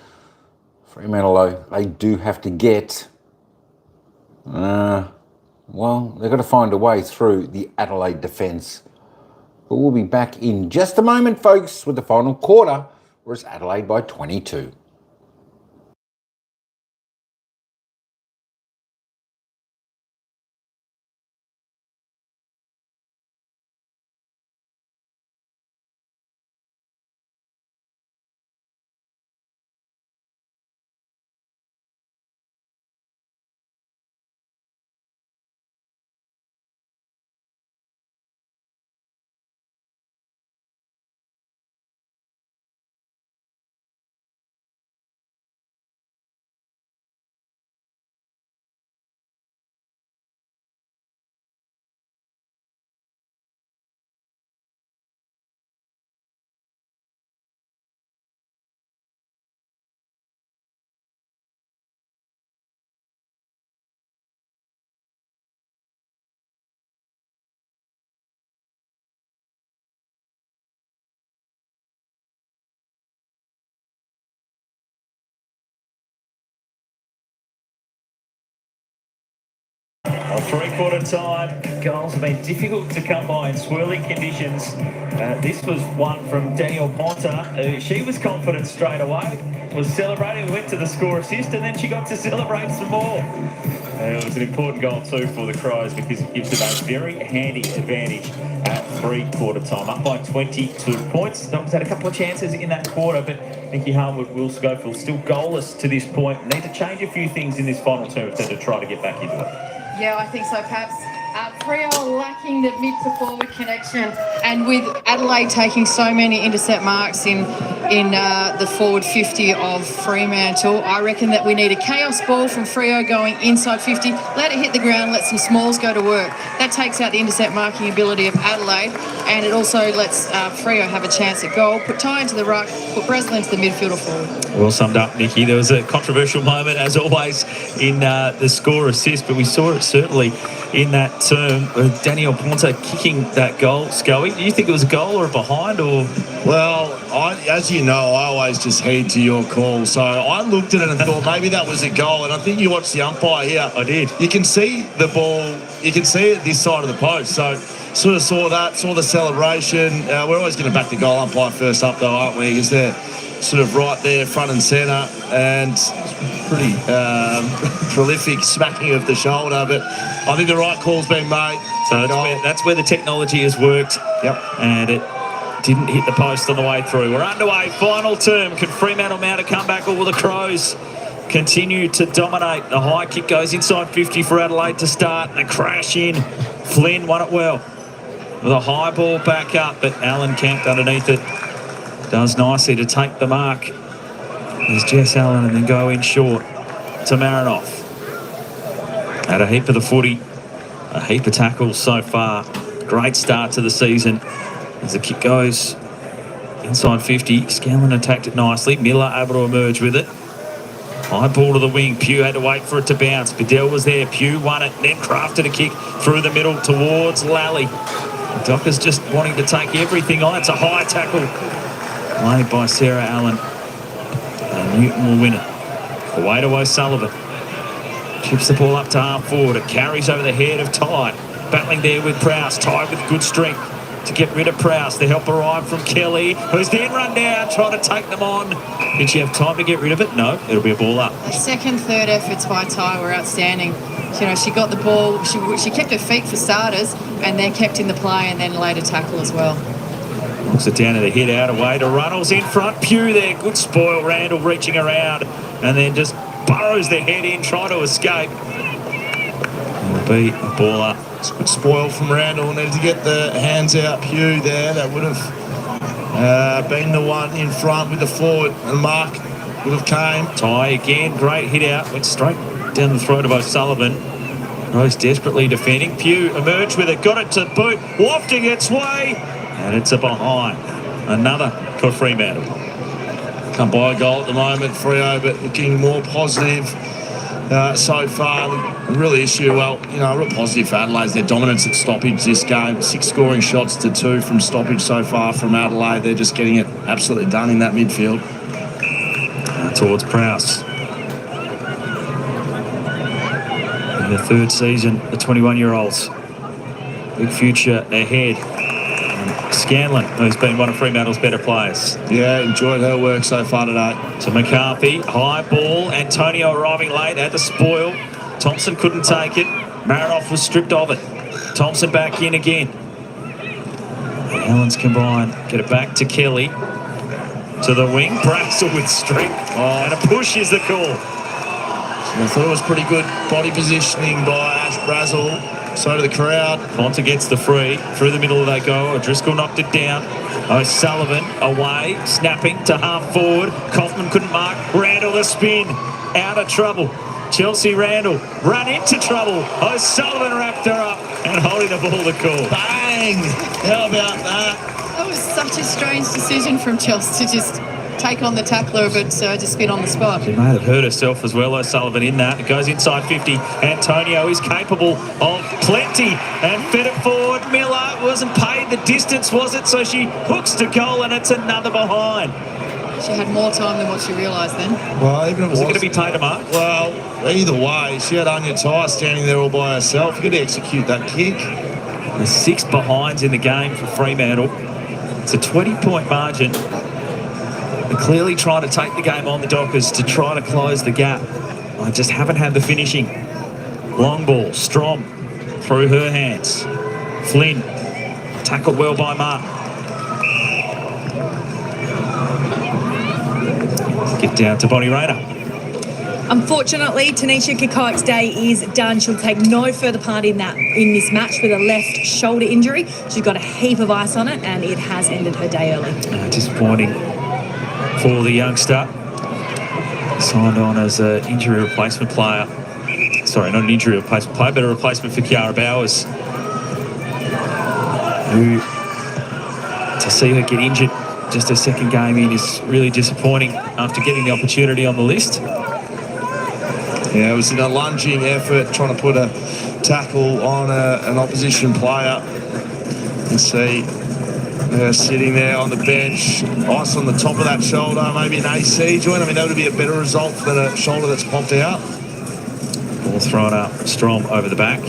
Fremantle, though, they do have to get, well, they've got to find a way through the Adelaide defence. But we'll be back in just a moment, folks, with the final quarter, where it's Adelaide by 22. Well, 3/4 time, goals have been difficult to come by in swirling conditions. This was one from Daniel Ponta. She was confident straight away, was celebrating, went to the score assist, and then she got to celebrate some more. It was an important goal too for the Crows because it gives them a very handy advantage at 3/4 time, up by 22 points. Dogs had a couple of chances in that quarter, but Nikki Harwood, Will Schofield still goalless to this point. Need to change a few things in this final term to try to get back into it. Yeah, I think so. Perhaps Freo lacking the mid to forward connection, and with Adelaide taking so many intercept marks in the forward 50 of Fremantle, I reckon that we need a chaos ball from Freo going inside 50. Let it hit the ground, let some smalls go to work. That takes out the intercept marking ability of Adelaide, and it also lets Freo have a chance at goal. Put Ty into the ruck, put Breslin into the midfielder forward. Well summed up, Nikki. There was a controversial moment, as always, in the score assist, but we saw it certainly in that term with Daniel Ponta kicking that goal. Scully, do you think it was a goal or a behind? Or Well, as you know, I always just heed to your call. So I looked at it and thought maybe that was a goal. And I think you watched the umpire here. I did. You can see the ball. You can see it this side of the post. So sort of saw that, saw the celebration. We're always going to back the goal umpire first up, though, aren't we? Because they're sort of right there, front and centre, and pretty prolific smacking of the shoulder. But I think the right call's been made. So that's where the technology has worked. Yep. And it didn't hit the post on the way through. We're underway, final term. Can Fremantle mount a comeback, or will the Crows continue to dominate? The high kick goes inside 50 for Adelaide to start. And a crash in. Flynn won it well with a high ball back up, but Allen camped underneath it. Does nicely to take the mark. There's Jess Allen and then go in short to Marinoff. Had a heap of the footy, a heap of tackles so far. Great start to the season. As the kick goes inside 50, Scanlon attacked it nicely. Miller able to emerge with it. High ball to the wing. Pugh had to wait for it to bounce. Bedell was there. Pugh won it, then crafted a kick through the middle towards Lally. The Dockers just wanting to take everything on. It's a high tackle made by Sarah Allen. And Newton will win it. Away to O'Sullivan. Chips the ball up to half forward. It carries over the head of Ty. Battling there with Prowse. Ty with good strength to get rid of Prowse. The help arrived from Kelly, who's then run down trying to take them on. Did she have time to get rid of it? No, it'll be a ball up. The second, third efforts by Ty were outstanding. You know, she got the ball, she kept her feet for starters, and then kept in the play and then laid a tackle as well. Knocks it down to the head out, away to Runnels in front. Pugh there, good spoil. Randall reaching around and then just burrows the head in, trying to escape. It'll be a ball up. It's a good spoil from Randall. Needed to get the hands out. Pugh there. That would have been the one in front with the forward. And Mark would have came. Ty again, great hit out. Went straight down the throat of O'Sullivan. Rose desperately defending. Pugh emerged with it. Got it to boot. Wafting its way. And it's a behind. Another for Fremantle. Can't buy a goal at the moment, Freo, but looking more positive so far. The real issue, well, you know, real positive for Adelaide is their dominance at stoppage this game. 6 scoring shots to 2 from stoppage so far from Adelaide. They're just getting it absolutely done in that midfield. Towards Prowse. In the third season, the 21-year-olds. Big future ahead. Scanlon, who's been one of Fremantle's better players. Yeah, enjoyed her work so far today. To McCarthy, high ball. Antonio arriving late, had the spoil. Thompson couldn't take it. Marinoff was stripped of it. Thompson back in again. The Allens combine, get it back to Kelly. To the wing, Braxel with strength. And a push is the call. I thought it was pretty good body positioning by Ash Brazel. So to the crowd. Ponta gets the free. Through the middle they go. O'Driscoll knocked it down. O'Sullivan away. Snapping to half forward. Kaufman couldn't mark. Randall the spin. Out of trouble. Chelsea Randall run into trouble. O'Sullivan wrapped her up and holding the ball to call. Bang! How about that? That was such a strange decision from Chelsea to just take on the tackler, but to spin on the spot. She may have hurt herself as well, O'Sullivan, in that. It goes inside 50. Antonio is capable of plenty and fed it forward. Miller wasn't paid the distance, was it? So she hooks to goal and it's another behind. She had more time than what she realised then. Well, even if Was it going to be paid a mark? Well, either way, she had Anya Ty standing there all by herself. You got to execute that kick. There's 6 behinds in the game for Fremantle. It's a 20-point margin. They're clearly trying to take the game on the Dockers to try to close the gap. I just haven't had the finishing. Long ball, Strom through her hands. Flynn tackled well by Mark. Get down to Bonnie Rayner. Unfortunately, Tanisha Kikoik's day is done. She'll take no further part in this match with a left shoulder injury. She's got a heap of ice on it, and it has ended her day early. Disappointing for the youngster. Signed on as an injury replacement player. Sorry, not an injury replacement player, but a replacement for Kiara Bowers. Who, to see her get injured just her second game in is really disappointing after getting the opportunity on the list. Yeah, it was in a lunging effort, trying to put a tackle on an opposition player. You can see her sitting there on the bench, ice on the top of that shoulder, maybe an AC joint. I mean, that would be a better result than a shoulder that's popped out. Ball thrown up, Strom over the back.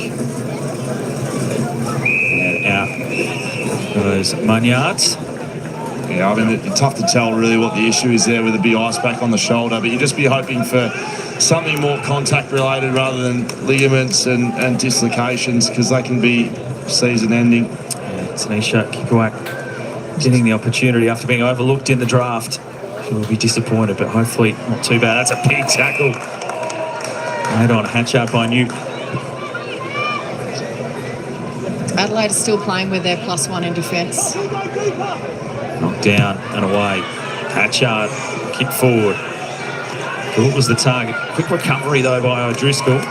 And out goes Munyards. Yeah, I mean, it's tough to tell really what the issue is there with the big ice back on the shoulder, but you just be hoping for something more contact related rather than ligaments and dislocations, because they can be season ending. Yeah, Tanisha Kikoak getting the opportunity after being overlooked in the draft. She will be disappointed, but hopefully not too bad. That's a big tackle. Made on Hatchard by Newt. Adelaide is still playing with their +1 in defence. Knocked down and away. Hatchard kick forward. Gould was the target. Quick recovery, though, by O'Driscoll.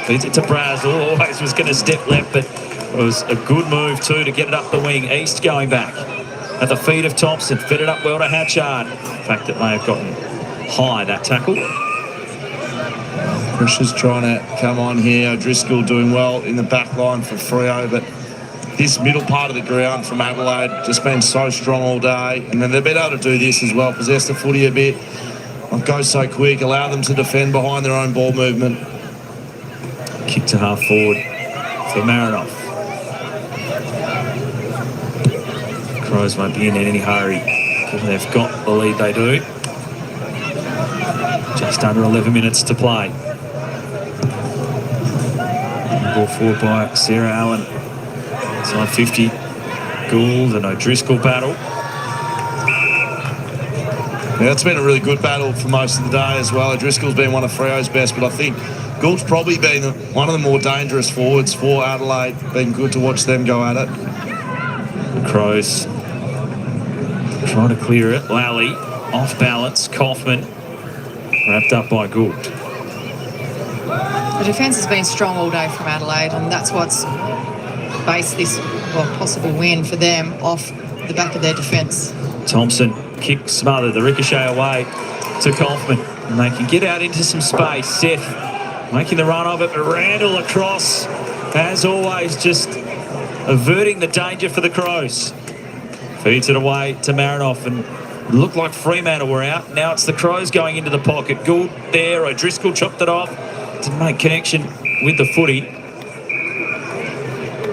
Feeds it to Brazel. Always was going to step left, but it was a good move, too, to get it up the wing. East going back at the feet of Thompson. Fed it up well to Hatchard. In fact, it may have gotten high, that tackle. Pressure's trying to come on here. O'Driscoll doing well in the back line for Freo, but this middle part of the ground from Adelaide just been so strong all day. And then they've been able to do this as well, possess the footy a bit, not go so quick, allow them to defend behind their own ball movement. Kick to half forward for Marinoff. Crows won't be in any hurry, given they've got the lead they do. Just under 11 minutes to play. Ball forward by Sarah Allen. Side 50. Gould and O'Driscoll battle. Yeah, it's been a really good battle for most of the day as well. O'Driscoll's been one of Freo's best, but I think Gould's probably been one of the more dangerous forwards for Adelaide. Been good to watch them go at it. The Crows trying to clear it. Lally off balance. Kaufman wrapped up by Gould. The defence has been strong all day from Adelaide, and that's what's based this possible win for them off the back of their defence. Thompson, kick smothered, the ricochet away to Kaufman. And they can get out into some space. Seth making the run of it, but Randall across, as always, just averting the danger for the Crows. Feeds it away to Marinoff, and it looked like Fremantle were out. Now it's the Crows going into the pocket. Gould there, O'Driscoll chopped it off. Didn't make connection with the footy.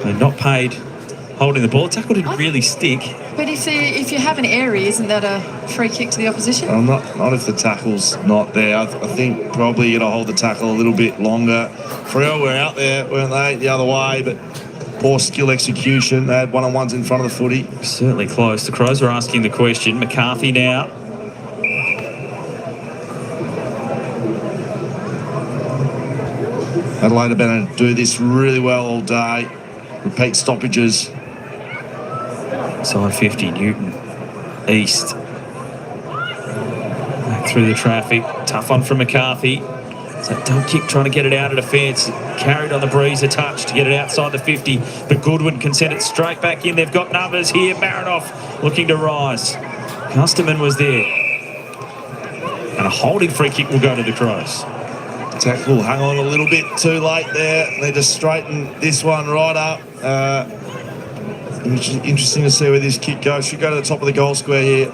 They're not paid holding the ball. The tackle didn't really stick. But if you have an area, isn't that a free kick to the opposition? Well, not if the tackle's not there. I think probably you got to hold the tackle a little bit longer. Freo were out there, weren't they, the other way, but poor skill execution. They had one-on-ones in front of the footy. Certainly close. The Crows are asking the question. McCarthy now. Adelaide have been able to do this really well all day. Repeat stoppages. Side 50, Newton, East. Back through the traffic. Tough one from McCarthy. It's that dump kick trying to get it out of defence. Carried on the breeze a touch to get it outside the 50. But Goodwin can send it straight back in. They've got numbers here. Marinoff looking to rise. Custerman was there. And a holding free kick will go to the Crows. Tackle hung on a little bit too late there. They just straighten this one right up. Interesting to see where this kick goes. Should go to the top of the goal square here.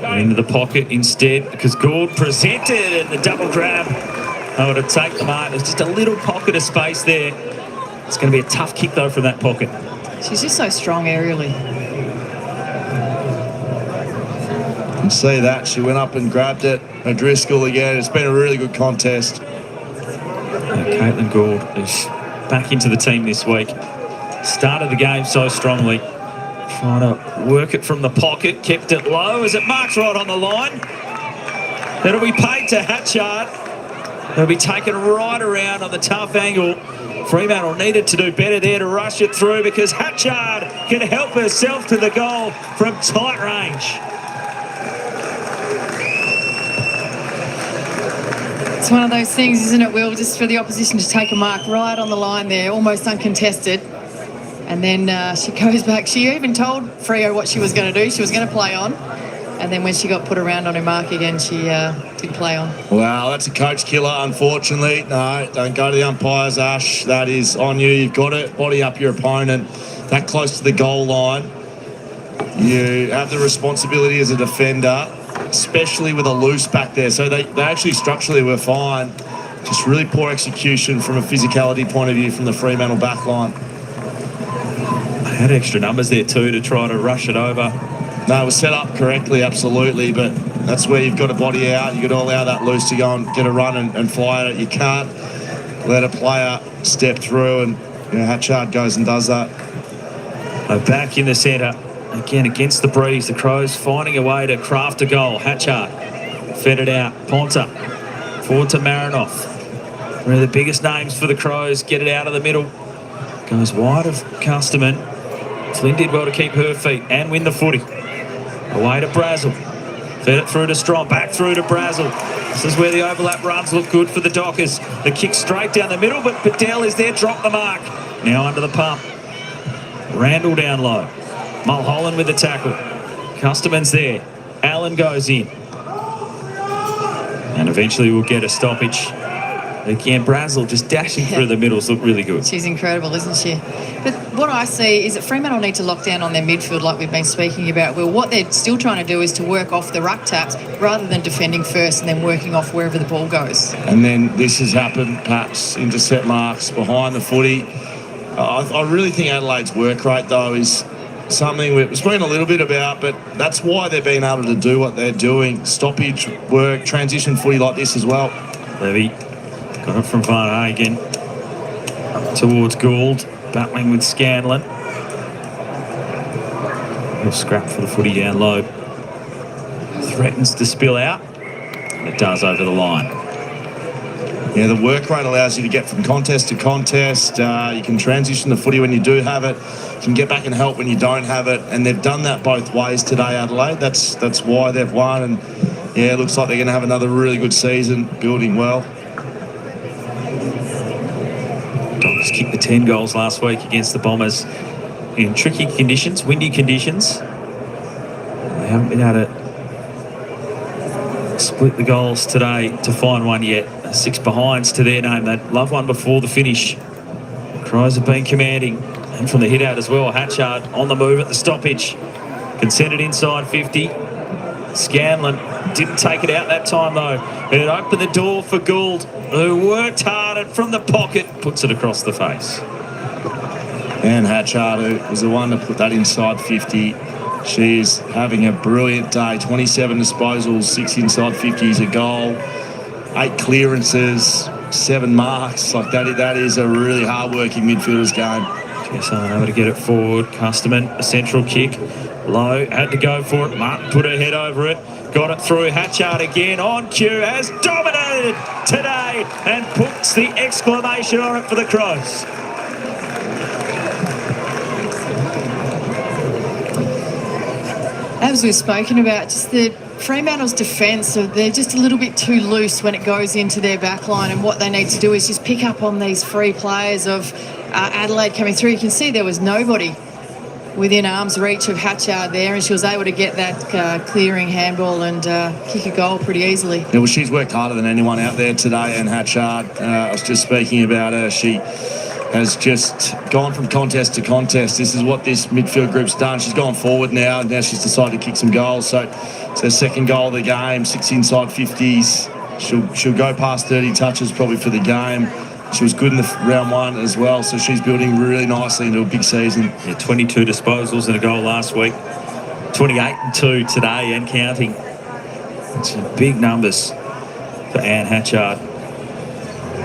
Into the pocket instead, because Gould presented and the double grab. Oh, to take the mark. There's just a little pocket of space there. It's going to be a tough kick though from that pocket. She's just so strong aerially. You can see that. She went up and grabbed it. O'Driscoll again. It's been a really good contest. Caitlin Gould is back into the team this week. Started the game so strongly. Trying to work it from the pocket. Kept it low as it marks right on the line. It'll be paid to Hatchard. It'll be taken right around on the tough angle. Fremantle needed to do better there to rush it through, because Hatchard can help herself to the goal from tight range. It's one of those things, isn't it, Will, just for the opposition to take a mark right on the line there, almost uncontested. And then she goes back. She even told Freo what she was going to do. She was going to play on. And then when she got put around on her mark again, she did play on. Wow, that's a coach killer, unfortunately. No, don't go to the umpires, Ash. That is on you. You've got to body up your opponent that close to the goal line. You have the responsibility as a defender, especially with a loose back there. So they actually structurally were fine. Just really poor execution from a physicality point of view from the Fremantle back line. They had extra numbers there too to try to rush it over. No, it was set up correctly, absolutely, but that's where you've got to body out. You've got to allow that loose to go and get a run and fly at it. You can't let a player step through, and Hatchard goes and does that. Back in the centre, again against the breeze. The Crows finding a way to craft a goal. Hatchard fed it out. Ponta forward to Marinoff. One of the biggest names for the Crows. Get it out of the middle. Goes wide of Custerman. Flynn did well to keep her feet and win the footy. Away to Brazel. Fed it through to Strong, back through to Brazel. This is where the overlap runs look good for the Dockers. The kick straight down the middle, but Padell is there, drop the mark. Now under the pump. Randall down low. Mulholland with the tackle. Custerman's there. Allen goes in. And eventually we'll get a stoppage. Again, Brazel just dashing through the middles look really good. She's incredible, isn't she? But what I see is that Fremantle need to lock down on their midfield like we've been speaking about. Well, what they're still trying to do is to work off the ruck taps rather than defending first and then working off wherever the ball goes. And then this has happened, perhaps intercept marks behind the footy. I really think Adelaide's work rate, though, is something we've spoken a little bit about, but that's why they're being able to do what they're doing. Stoppage work, transition footy like this as well. Levy got it from Van Hagen up towards Gould, battling with Scanlon. Little scrap for the footy down low. Threatens to spill out, and it does over the line. Yeah, the work rate allows you to get from contest to contest. You can transition the footy when you do have it. You can get back and help when you don't have it. And they've done that both ways today, Adelaide. That's why they've won. And, yeah, it looks like they're going to have another really good season, building well. Dogs kicked the 10 goals last week against the Bombers in tricky conditions, windy conditions. They haven't been able to split the goals today to find one yet. 6 behinds to their name. They'd love one before the finish. Crows have been commanding. And from the hit out as well, Hatchard on the move at the stoppage. Consented inside 50. Scanlon didn't take it out that time though. It opened the door for Gould, who worked hard and from the pocket puts it across the face. And Hatchard, who was the one to put that inside 50. She's having a brilliant day. 27 disposals, 6 inside 50s, a goal, 8 clearances, 7 marks. Like that is a really hard-working midfielder's game. Jess Allen able to get it forward. Custerman, a central kick. Low, had to go for it. Martin put her head over it. Got it through. Hatchard again on cue. Has dominated today and puts the exclamation on it for the Crows. As we've spoken about, just the Fremantle's defence, so they're just a little bit too loose when it goes into their back line, and what they need to do is just pick up on these free players of Adelaide coming through. You can see there was nobody within arm's reach of Hatchard there, and she was able to get that clearing handball and kick a goal pretty easily. Yeah, well, she's worked harder than anyone out there today, and Hatchard, I was just speaking about her, she has just gone from contest to contest. This is what this midfield group's done. She's gone forward now, and now she's decided to kick some goals. So it's her second goal of the game, 6 inside 50s. She'll go past 30 touches probably for the game. She was good in the round 1 as well, so she's building really nicely into a big season. Yeah, 22 disposals and a goal last week. 28 and 2 today and counting. It's big numbers for Anne Hatchard.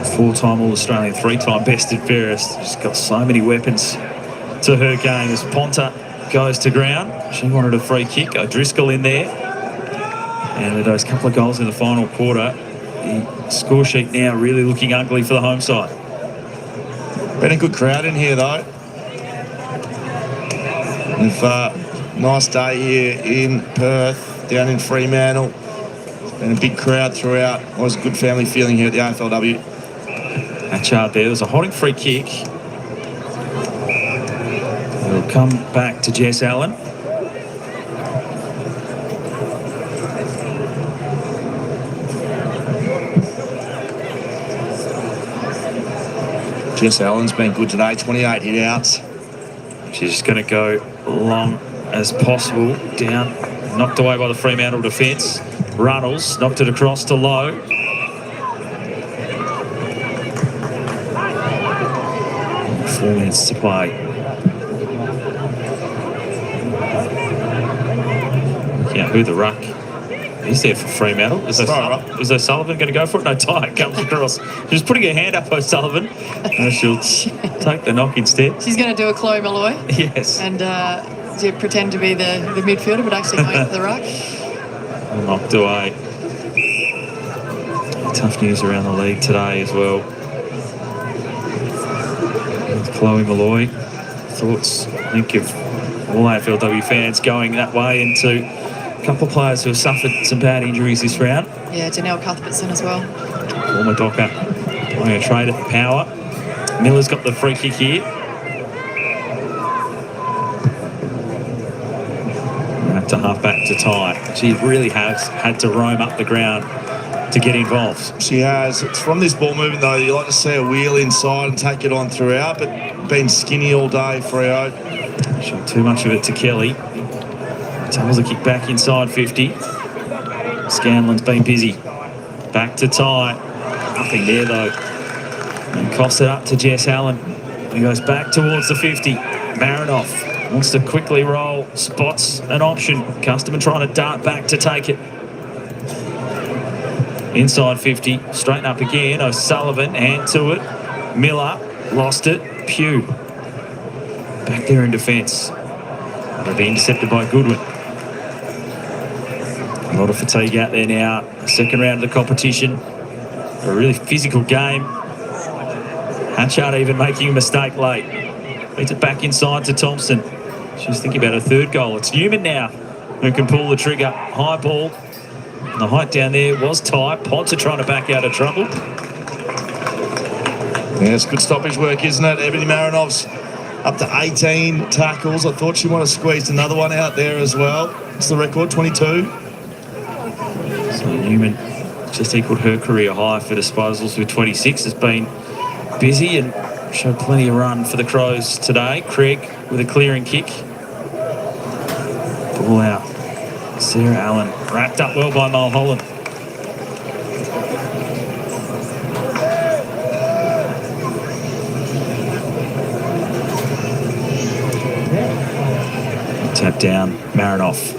4-time All-Australian, 3-time best at fairest. She's got so many weapons to her game as Ponta goes to ground. She wanted a free kick. O'Driscoll in there. And with those couple of goals in the final quarter, the score sheet now really looking ugly for the home side. Been a good crowd in here though. We've nice day here in Perth, down in Fremantle. Been a big crowd throughout. Always a good family feeling here at the AFLW. Hatchard there. There's a holding free kick. It'll come back to Jess Allen. Jess Allen's been good today, 28 hit outs. She's just going to go long as possible. Down, knocked away by the Fremantle defence. Runnels knocked it across to Low. 4 minutes to play. Yeah, who the ruck is there for Fremantle? Is O'Sullivan going to go for it? No, Ty comes across. She's putting her hand up, O'Sullivan. She'll take the knock instead. She's going to do a Chloe Malloy. Yes. And pretend to be the midfielder, but actually going for the ruck. Knocked away. Tough news around the league today as well. Chloe Malloy. Thoughts, I think, of all AFLW fans going that way into A couple of players who have suffered some bad injuries this round. Yeah, Janelle Cuthbertson as well. Former Docker playing a trade at the power. Miller's got the free kick here. Back to half back to Ty. She really has had to roam up the ground to get involved. She has. It's from this ball movement, though. You like to see a wheel inside and take it on throughout, but been skinny all day, Freo. Showed too much of it to Kelly. Tells a kick back inside 50. Scanlon's been busy. Back to Ty. Nothing there, though. And coughs it up to Jess Allen. He goes back towards the 50. Marinoff wants to quickly roll. Spots an option. Customer trying to dart back to take it. Inside 50. Straighten up again. O'Sullivan, hand to it. Miller lost it. Pugh back there in defence. They'll be intercepted by Goodwin. A lot of fatigue out there now. Second round of the competition. A really physical game. Hatchard even making a mistake late. Leads it back inside to Thompson. She's thinking about her third goal. It's Newman now who can pull the trigger. High ball. The height down there was tight. Ponce are trying to back out of trouble. Yeah, it's good stoppage work, isn't it? Ebony Marinov's up to 18 tackles. I thought she might have squeezed another one out there as well. It's the record, 22. So Newman just equalled her career high for disposals with 26. Has been busy and showed plenty of run for the Crows today. Craig with a clearing kick. Ball out. Sarah Allen wrapped up well by Mulholland. Tap down, Marinoff.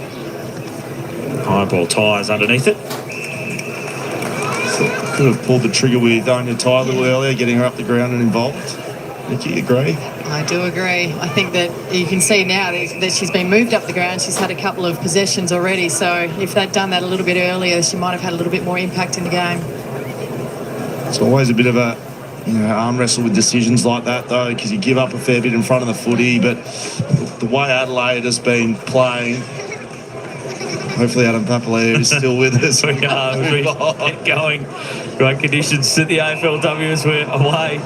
High ball, Tyres underneath it. Could have pulled the trigger with Anya Ty a little earlier, getting her up the ground and involved. Nikki, agree? I do agree. I think that you can see now that she's been moved up the ground. She's had a couple of possessions already. So if they'd done that a little bit earlier, she might have had a little bit more impact in the game. It's always a bit of a arm wrestle with decisions like that, though, because you give up a fair bit in front of the footy. But the way Adelaide has been playing, hopefully Adam Papalier is still with us. We keep going. Great conditions to the AFLW as we're away.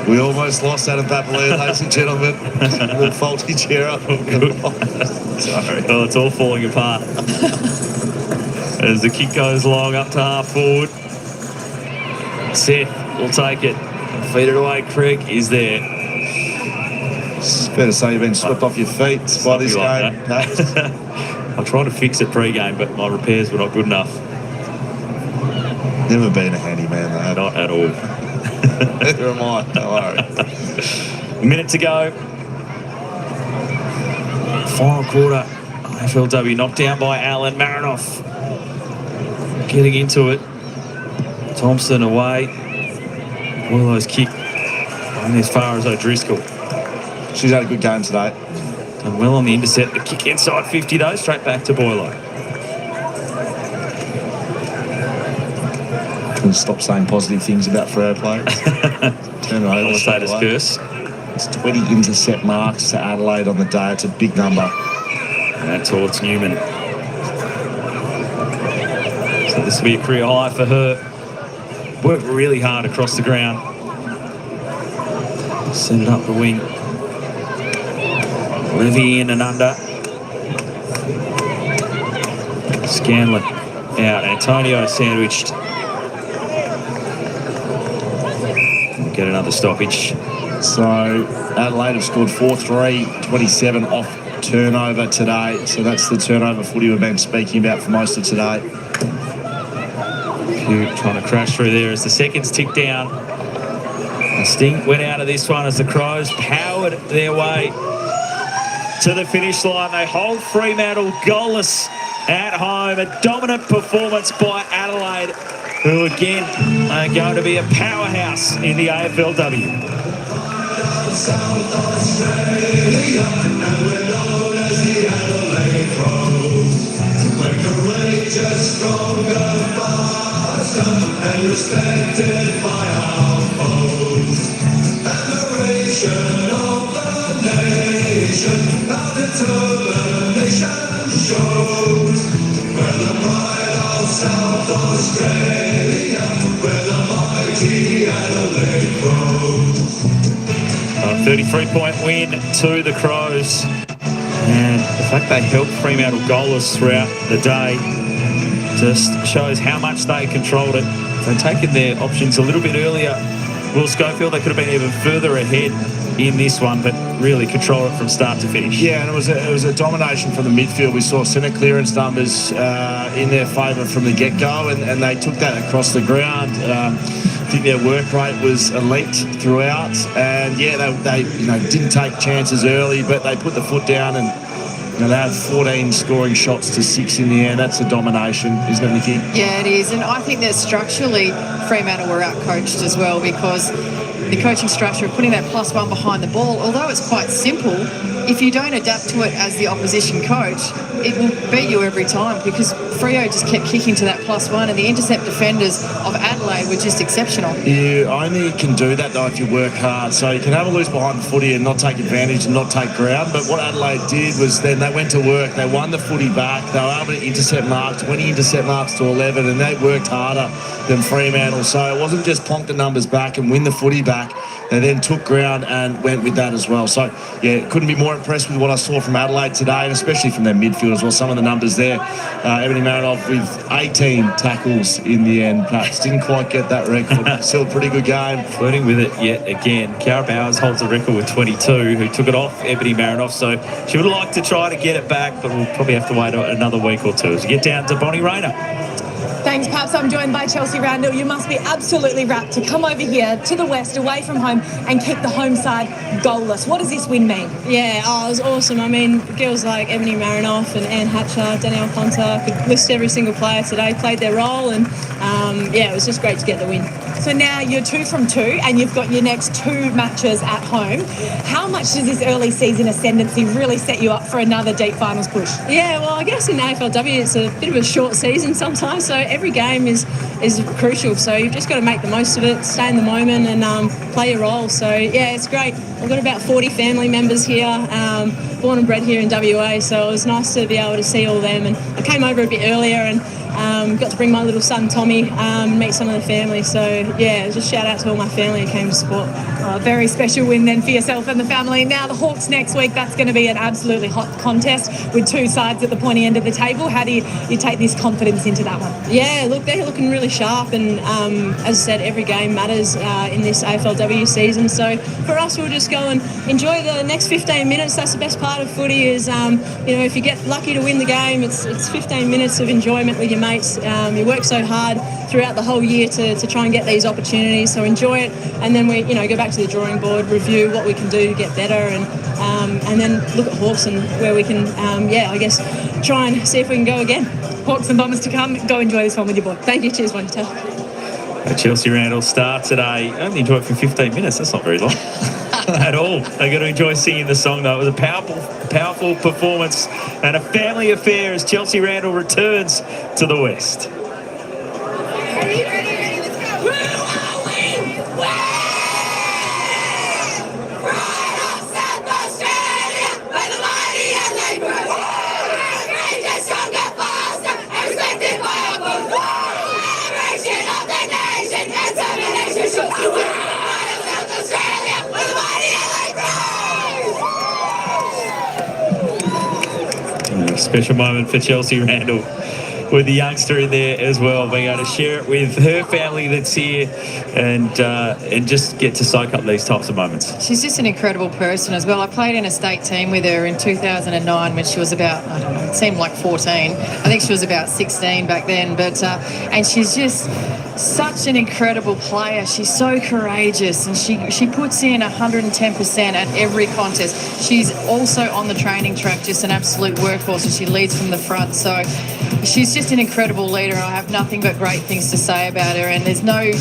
We almost lost Adam Papalier, ladies and gentlemen. The faulty chair up. Sorry. Well, it's all falling apart. As the kick goes long up to half forward. Seth will take it. Feed it away. Craig is there. It's fair to say you've been swept off your feet by this game. I tried to fix it pre-game, but my repairs were not good enough. Never been a handyman, though. Not at all. Neither am I. Don't worry. A minute to go. Final quarter. AFLW knocked down by Allen. Marinoff getting into it. Thompson away. Willow's kick only as far as O'Driscoll. She's had a good game today. Done well on the intercept. The kick inside 50 though, straight back to Boylo. Can stop saying positive things about Freo players. Turn it over. Status curse. It's 20 intercept marks to Adelaide on the day. It's a big number. And that towards Newman. So this will be a career high for her. Worked really hard across the ground. Send it up the wing. Levy in and under. Scanlon out. Antonio sandwiched. We'll get another stoppage. So Adelaide have scored 4-3, 27 off turnover today. So that's the turnover footy we've been speaking about for most of today. Trying to crash through there as the seconds tick down. The stink went out of this one as the Crows powered their way to the finish line. They hold Fremantle goalless at home. A dominant performance by Adelaide, who again are going to be a powerhouse in the AFLW. South Australia, and we're known as the Adelaide Crows. We're courageous, stronger, faster, and respected by our foes. Admiration of the nation, our determination shows. Australia, where the mighty Adelaide flows. A 33-point win to the Crows. And the fact they held Fremantle goalless throughout the day just shows how much they controlled it. If they'd taken their options a little bit earlier, Will Schofield, they could have been even further ahead in this one, but really controlled it from start to finish. Yeah, and it was a domination from the midfield. We saw centre clearance numbers in their favour from the get-go, and they took that across the ground. I think their work rate was elite throughout, and yeah, they didn't take chances early, but they put the foot down, and they had 14 scoring shots to 6 in the end. That's a domination, isn't it, Nikki? Yeah, it is. And I think that structurally Fremantle were out-coached as well, because the coaching structure of putting that +1 behind the ball, although it's quite simple, if you don't adapt to it as the opposition coach, it will beat you every time, because Freo just kept kicking to that +1, and the intercept defenders of Adelaide were just exceptional. You only can do that, though, if you work hard. So you can have a loose behind the footy and not take advantage and not take ground. But what Adelaide did was then they went to work. They won the footy back. They were able to intercept marks, 20 intercept marks to 11, and they worked harder than Fremantle. So it wasn't just plonk the numbers back and win the footy back. They then took ground and went with that as well. So, yeah, couldn't be more impressed with what I saw from Adelaide today, and especially from their midfield as well. Some of the numbers there. Everydaypartoflife with 18 tackles in the end. Perhaps didn't quite get that record. Still a pretty good game. Flirting with it yet again. Cara Bowers holds the record with 22, who took it off Everydaypartoflife. So she would like to try to get it back, but we'll probably have to wait another week or two as we get down to Bonnie Rayner. Thanks, Paps. I'm joined by Chelsea Randall. You must be absolutely rapt to come over here to the West, away from home, and kick the home side goalless. What does this win mean? Yeah, it was awesome. I mean, girls like Ebony Marinoff and Anne Hatcher, Danielle Ponter, I could list every single player today, played their role, and it was just great to get the win. So now you're 2 from 2, and you've got your next 2 matches at home. How much does this early season ascendancy really set you up for another deep finals push? Yeah, well, I guess in AFLW it's a bit of a short season sometimes, so every game is crucial. So you've just got to make the most of it, stay in the moment, and play your role. So yeah, it's great. I've got about 40 family members here, born and bred here in WA, so it was nice to be able to see all them. And I came over a bit earlier and got to bring my little son Tommy, meet some of the family. So yeah, just shout out to all my family who came to support. A very special win then for yourself and the family. Now the Hawks next week, that's going to be an absolutely hot contest with 2 sides at the pointy end of the table. How do you take this confidence into that one? Yeah, look, they're looking really sharp, and as I said, every game matters in this AFLW season. So for us, we'll just go and enjoy the next 15 minutes. That's the best part of footy is, if you get lucky to win the game, it's 15 minutes of enjoyment with your mates. You work so hard throughout the whole year to try and get these opportunities, so enjoy it, and then we go back to the drawing board, review what we can do to get better, and then look at Hawks and where we can try and see if we can go again. Hawks and Bombers to come. Go enjoy this one with your boy. Thank you. Cheers, Bonita. Chelsea Randall start today. Only enjoy it for 15 minutes. That's not very long at all. They're going to enjoy singing the song, though. It was a powerful performance and a family affair as Chelsea Randall returns to the West. Special moment for Chelsea Randall with the youngster in there as well, being able to share it with her family that's here and just get to soak up these types of moments. She's just an incredible person as well. I played in a state team with her in 2009 when she was about, I don't know, it seemed like 14. I think she was about 16 back then. But and she's just such an incredible player. She's so courageous, and she puts in 110% at every contest. She's also on the training track, just an absolute workhorse, and she leads from the front. So she's just an incredible leader. I have nothing but great things to say about her, and there's no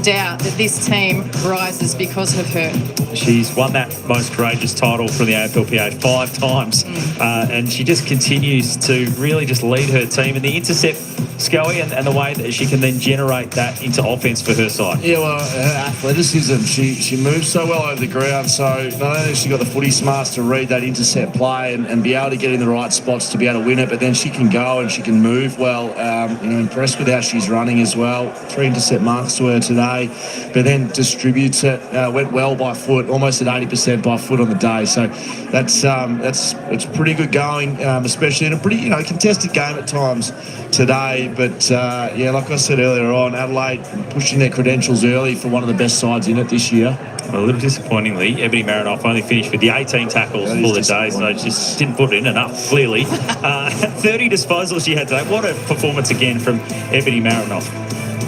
doubt that this team rises because of her. She's won that most courageous title from the AFLPA 5 times, and she just continues to really just lead her team. And the intercept, Scully, and the way that she can then generate that into offence for her side. Yeah, well, her athleticism, she moves so well over the ground. So not only has she got the footy smarts to read that intercept play and be able to get in the right spots to be able to win it, but then she can go and she can move well. Impressed with how she's running as well. 3 intercept marks to her today, but then distributes it. Went well by foot, almost at 80% by foot on the day. So it's pretty good going, especially in a pretty contested game at times today. But like I said earlier on, Adelaide pushing their credentials early for one of the best sides in it this year. A little disappointingly, Ebony Marinoff only finished with the 18 tackles for the day, so just didn't put in enough, clearly. 30 disposals she had today. What a performance again from Ebony Marinoff.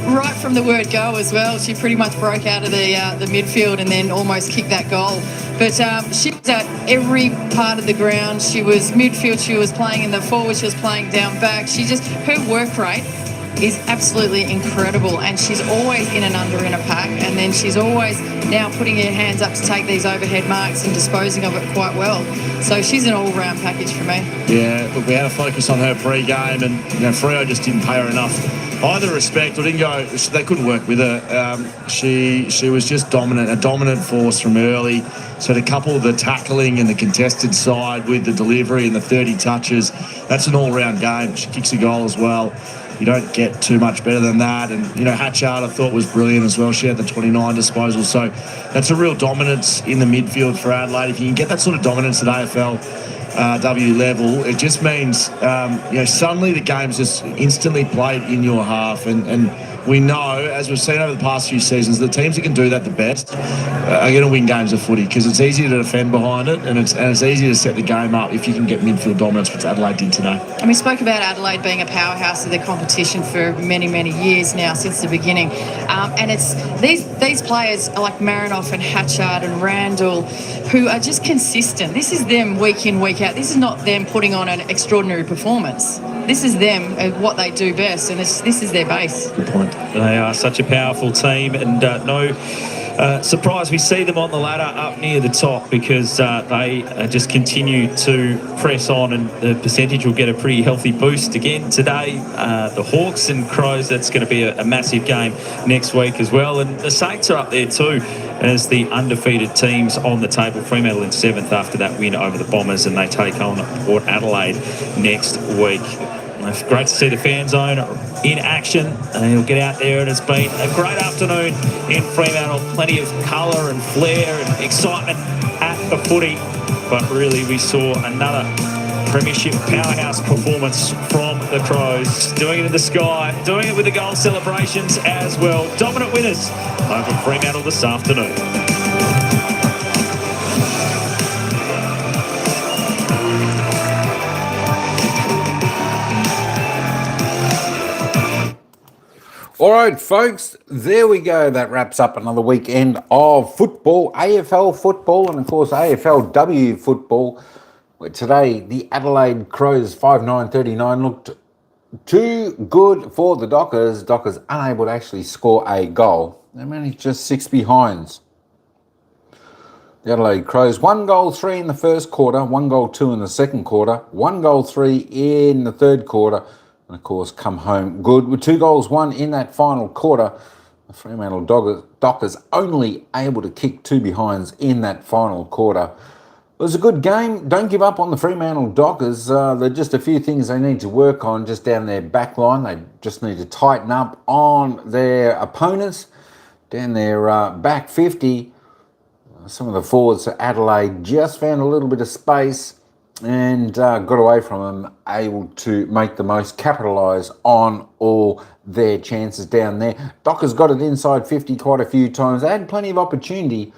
Right from the word go as well, she pretty much broke out of the midfield and then almost kicked that goal. But she was at every part of the ground. She was midfield, she was playing in the forward, she was playing down back. Her work rate is absolutely incredible, and she's always in and under in a pack, and then she's always now putting her hands up to take these overhead marks and disposing of it quite well. So she's an all-round package for me. Yeah, look, we had a focus on her pre-game, and Freo just didn't pay her enough either respect, or didn't go. They couldn't work with her. She was just dominant, a dominant force from early. So to couple the tackling and the contested side with the delivery and the 30 touches, that's an all-round game. She kicks a goal as well. You don't get too much better than that. And, Hatchard I thought was brilliant as well. She had the 29 disposals. So that's a real dominance in the midfield for Adelaide. If you can get that sort of dominance at AFLW level, it just means, suddenly the game's just instantly played in your half. And we know, as we've seen over the past few seasons, the teams that can do that the best are going to win games of footy, because it's easy to defend behind it, and it's easy to set the game up if you can get midfield dominance, which Adelaide did today. And we spoke about Adelaide being a powerhouse of the competition for many, many years now, since the beginning. And it's these players like Marinoff and Hatchard and Randall, who are just consistent. This is them week in, week out. This is not them putting on an extraordinary performance. This is them, what they do best, and this is their base. Good point. They are such a powerful team, and no surprise we see them on the ladder up near the top, because they just continue to press on, and the percentage will get a pretty healthy boost again today. The Hawks and Crows, that's going to be a massive game next week as well, and the Saints are up there too as the undefeated teams on the table. Fremantle in 7th after that win over the Bombers, and they take on Port Adelaide next week. It's great to see the fan zone in action, and he'll get out there, and it's been a great afternoon in Fremantle. Plenty of colour and flair and excitement at the footy, but really we saw another premiership powerhouse performance from the Crows, doing it in the sky, doing it with the goal celebrations as well. Dominant winners over Fremantle this afternoon. All right, folks, there we go. That wraps up another weekend of football, AFL football, and of course AFLW football. Where today the Adelaide Crows 5-9-39 looked too good for the Dockers. Dockers unable to actually score a goal. They managed just 6 behinds. The Adelaide Crows 1 goal 3 in the first quarter, 1 goal 2 in the second quarter, 1 goal 3 in the third quarter. And, of course, come home good with 2 goals 1 in that final quarter. The Fremantle Dockers only able to kick 2 behinds in that final quarter. It was a good game. Don't give up on the Fremantle Dockers. There are just a few things they need to work on just down their back line. They just need to tighten up on their opponents. Down their back 50, some of the forwards for Adelaide just found a little bit of space and got away from them, able to make the most, capitalise on all their chances down there. Dockers got it inside 50 quite a few times. They had plenty of opportunity,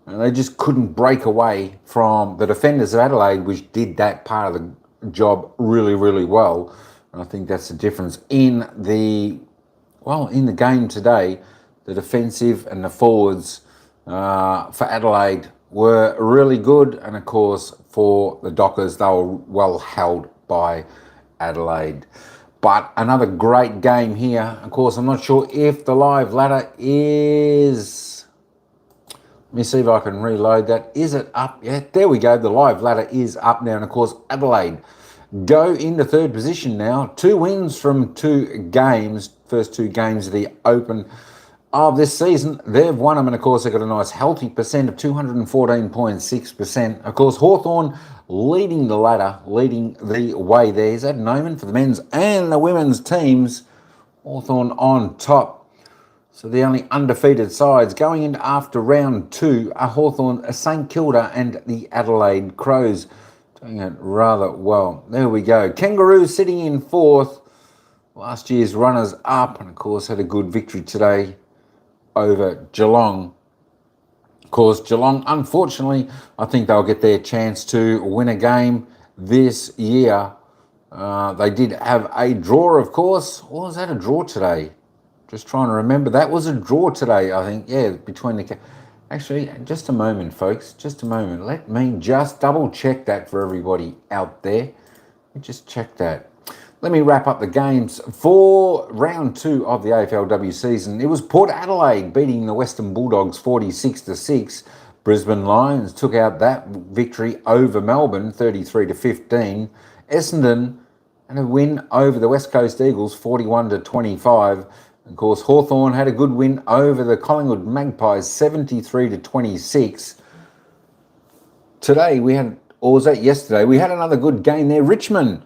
and they just couldn't break away from the defenders of Adelaide, which did that part of the job really, really well. And I think that's the difference in the game today. The defensive and the forwards for Adelaide were really good, and of course for the Dockers they were well held by Adelaide. But another great game here. Of course, I'm not sure if the live ladder is Let me see if I can reload that. Is it up yet? There we go. The live ladder is up now. And of course, Adelaide go into third position now. 2 wins from 2 games. First 2 games of the Open of this season. They've won them. And of course, they've got a nice healthy percent of 214.6%. Of course, Hawthorn leading the ladder, leading the way there. Is that an omen for the men's and the women's teams? Hawthorn on top. So the only undefeated sides going into after round 2 are Hawthorn, St Kilda and the Adelaide Crows. Doing it rather well. There we go. Kangaroos sitting in 4th. Last year's runners up and of course had a good victory today over Geelong. Of course, Geelong, unfortunately, I think they'll get their chance to win a game this year. They did have a draw, of course. Or was that a draw today? Just trying to remember. That was a draw today, I think. Yeah, between the... Actually, just a moment, folks. Just a moment. Let me just double check that for everybody out there. Let me just check that. Let me wrap up the games for round 2 of the AFLW season. It was Port Adelaide beating the Western Bulldogs 46-6. Brisbane Lions took out that victory over Melbourne 33-15. Essendon and a win over the West Coast Eagles 41-25. Of course, Hawthorn had a good win over the Collingwood Magpies 73-26. Today we had, or was that yesterday? We had another good game there. Richmond,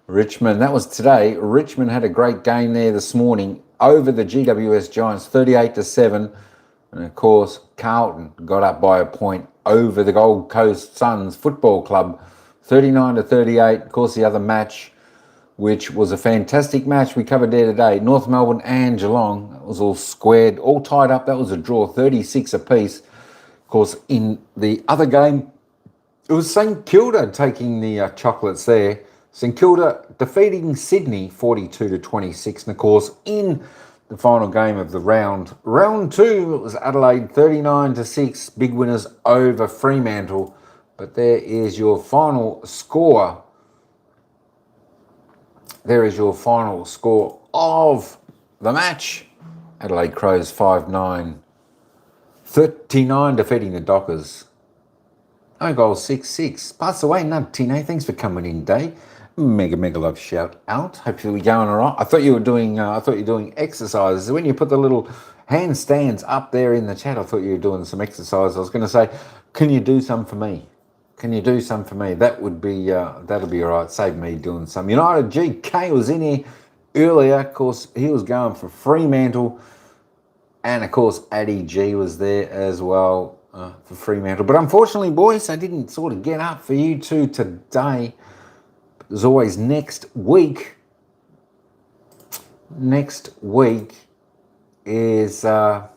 that was today. Richmond had a great game there this morning over the GWS Giants 38-7. And of course, Carlton got up by a point over the Gold Coast Suns Football Club 39-38. Of course, the other match, which was a fantastic match we covered there today. North Melbourne and Geelong. That was all squared, all tied up. That was a draw, 36 apiece. Of course, in the other game, it was St Kilda taking the chocolates there. St Kilda defeating Sydney 42-26. And of course, in the final game of the round 2, it was Adelaide 39-6. Big winners over Fremantle. But there is your final score. There is your final score of the match. Adelaide Crows 5-9. 39 defeating the Dockers. No goals, 6-6. Pass away, Tino. Thanks for coming in, Dave. Mega love shout out. Hope you're going all right. I thought you were doing exercises. When you put the little handstands up there in the chat, I thought you were doing some exercise. I was going to say, can you do some for me? Can you do some for me? That would be, that'll be all right. Save me doing some. United GK was in here earlier. Of course, he was going for Fremantle. And, of course, Addy G was there as well for Fremantle. But unfortunately, boys, I didn't sort of get up for you two today. But there's always next week. Next week is... let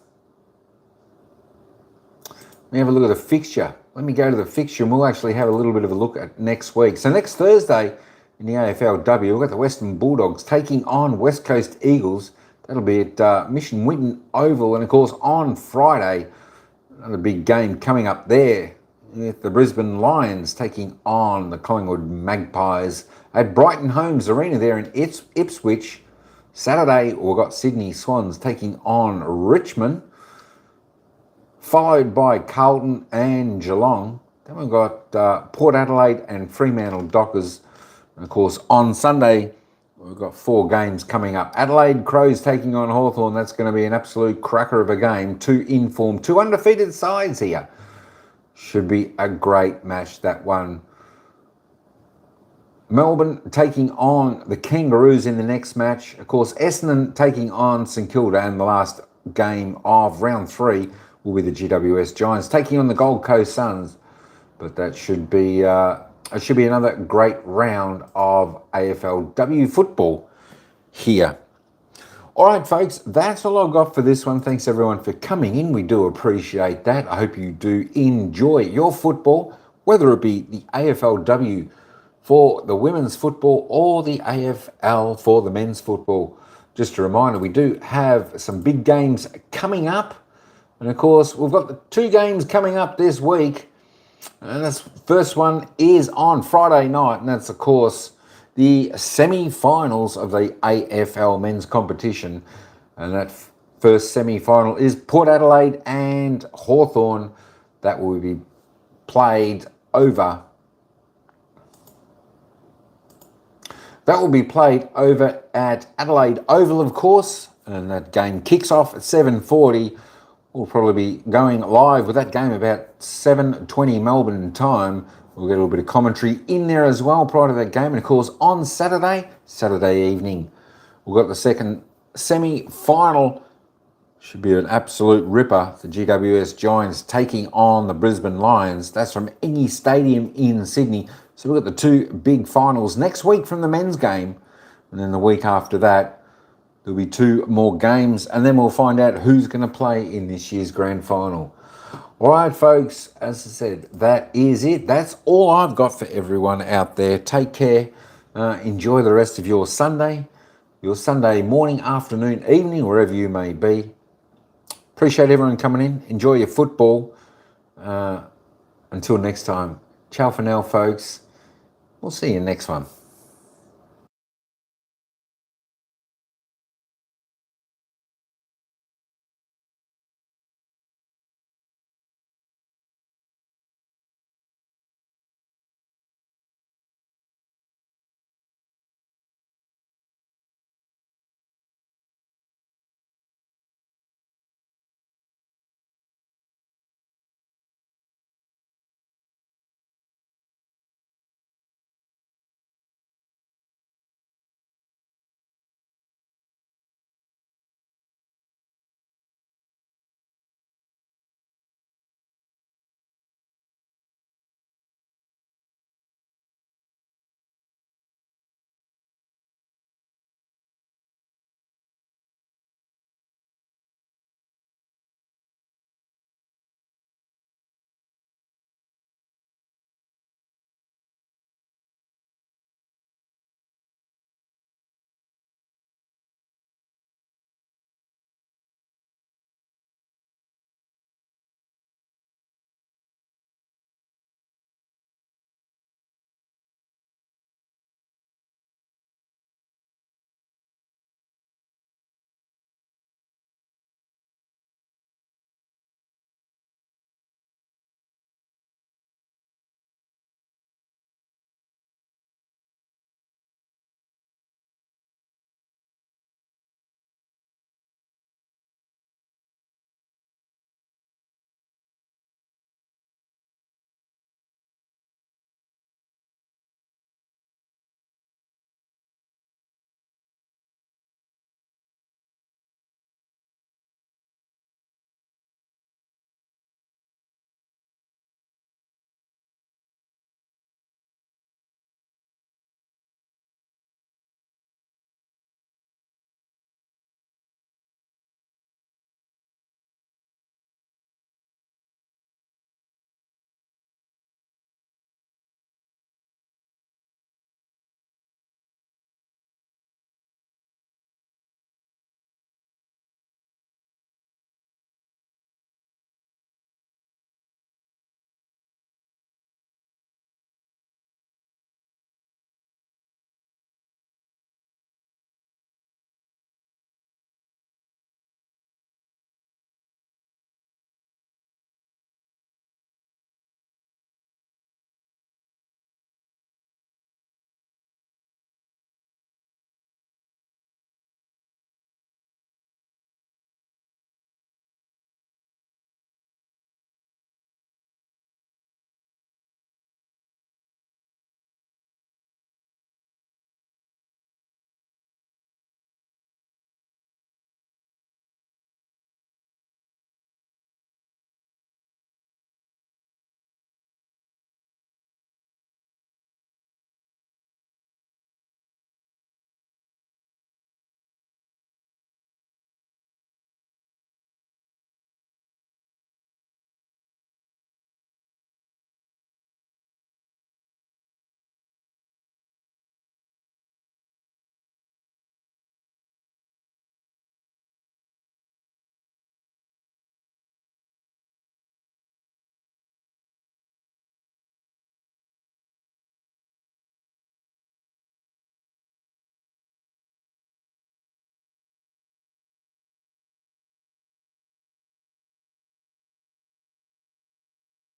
me have a look at the fixture. Let me go to the fixture and we'll actually have a little bit of a look at next week. So next Thursday in the AFLW, we've got the Western Bulldogs taking on West Coast Eagles. That'll be at Mission Winton Oval. And of course on Friday, another big game coming up there with the Brisbane Lions taking on the Collingwood Magpies at Brighton Homes Arena there in Ipswich. Saturday, we've got Sydney Swans taking on Richmond, followed by Carlton and Geelong. Then we've got Port Adelaide and Fremantle Dockers. And of course, on Sunday, we've got 4 games coming up. Adelaide Crows taking on Hawthorn. That's going to be an absolute cracker of a game. 2 informed, 2 undefeated sides here. Should be a great match, that one. Melbourne taking on the Kangaroos in the next match. Of course, Essendon taking on St Kilda, and the last game of round 3 will be the GWS Giants taking on the Gold Coast Suns. But that should be another great round of AFLW football here. All right, folks, that's all I've got for this one. Thanks, everyone, for coming in. We do appreciate that. I hope you do enjoy your football, whether it be the AFLW for the women's football or the AFL for the men's football. Just a reminder, we do have some big games coming up. And, of course, we've got the 2 games coming up this week. And this first one is on Friday night, and that's, of course, the semi-finals of the AFL men's competition. And that first semi-final is Port Adelaide and Hawthorn. That will be played over. That will be played over at Adelaide Oval, of course, and that game kicks off at 7:40. We'll probably be going live with that game about 7:20 Melbourne time. We'll get a little bit of commentary in there as well prior to that game. And of course, on Saturday evening, we've got the second semi-final. Should be an absolute ripper. The GWS Giants taking on the Brisbane Lions. That's from Engie Stadium in Sydney. So we've got the two big finals next week from the men's game. And then the week after that, there'll be two more games. And then we'll find out who's going to play in this year's grand final. All right, folks, as I said, that is it. That's all I've got for everyone out there. Take care. Enjoy the rest of your Sunday morning, afternoon, evening, wherever you may be. Appreciate everyone coming in. Enjoy your football. Until next time. Ciao for now, folks. We'll see you next one.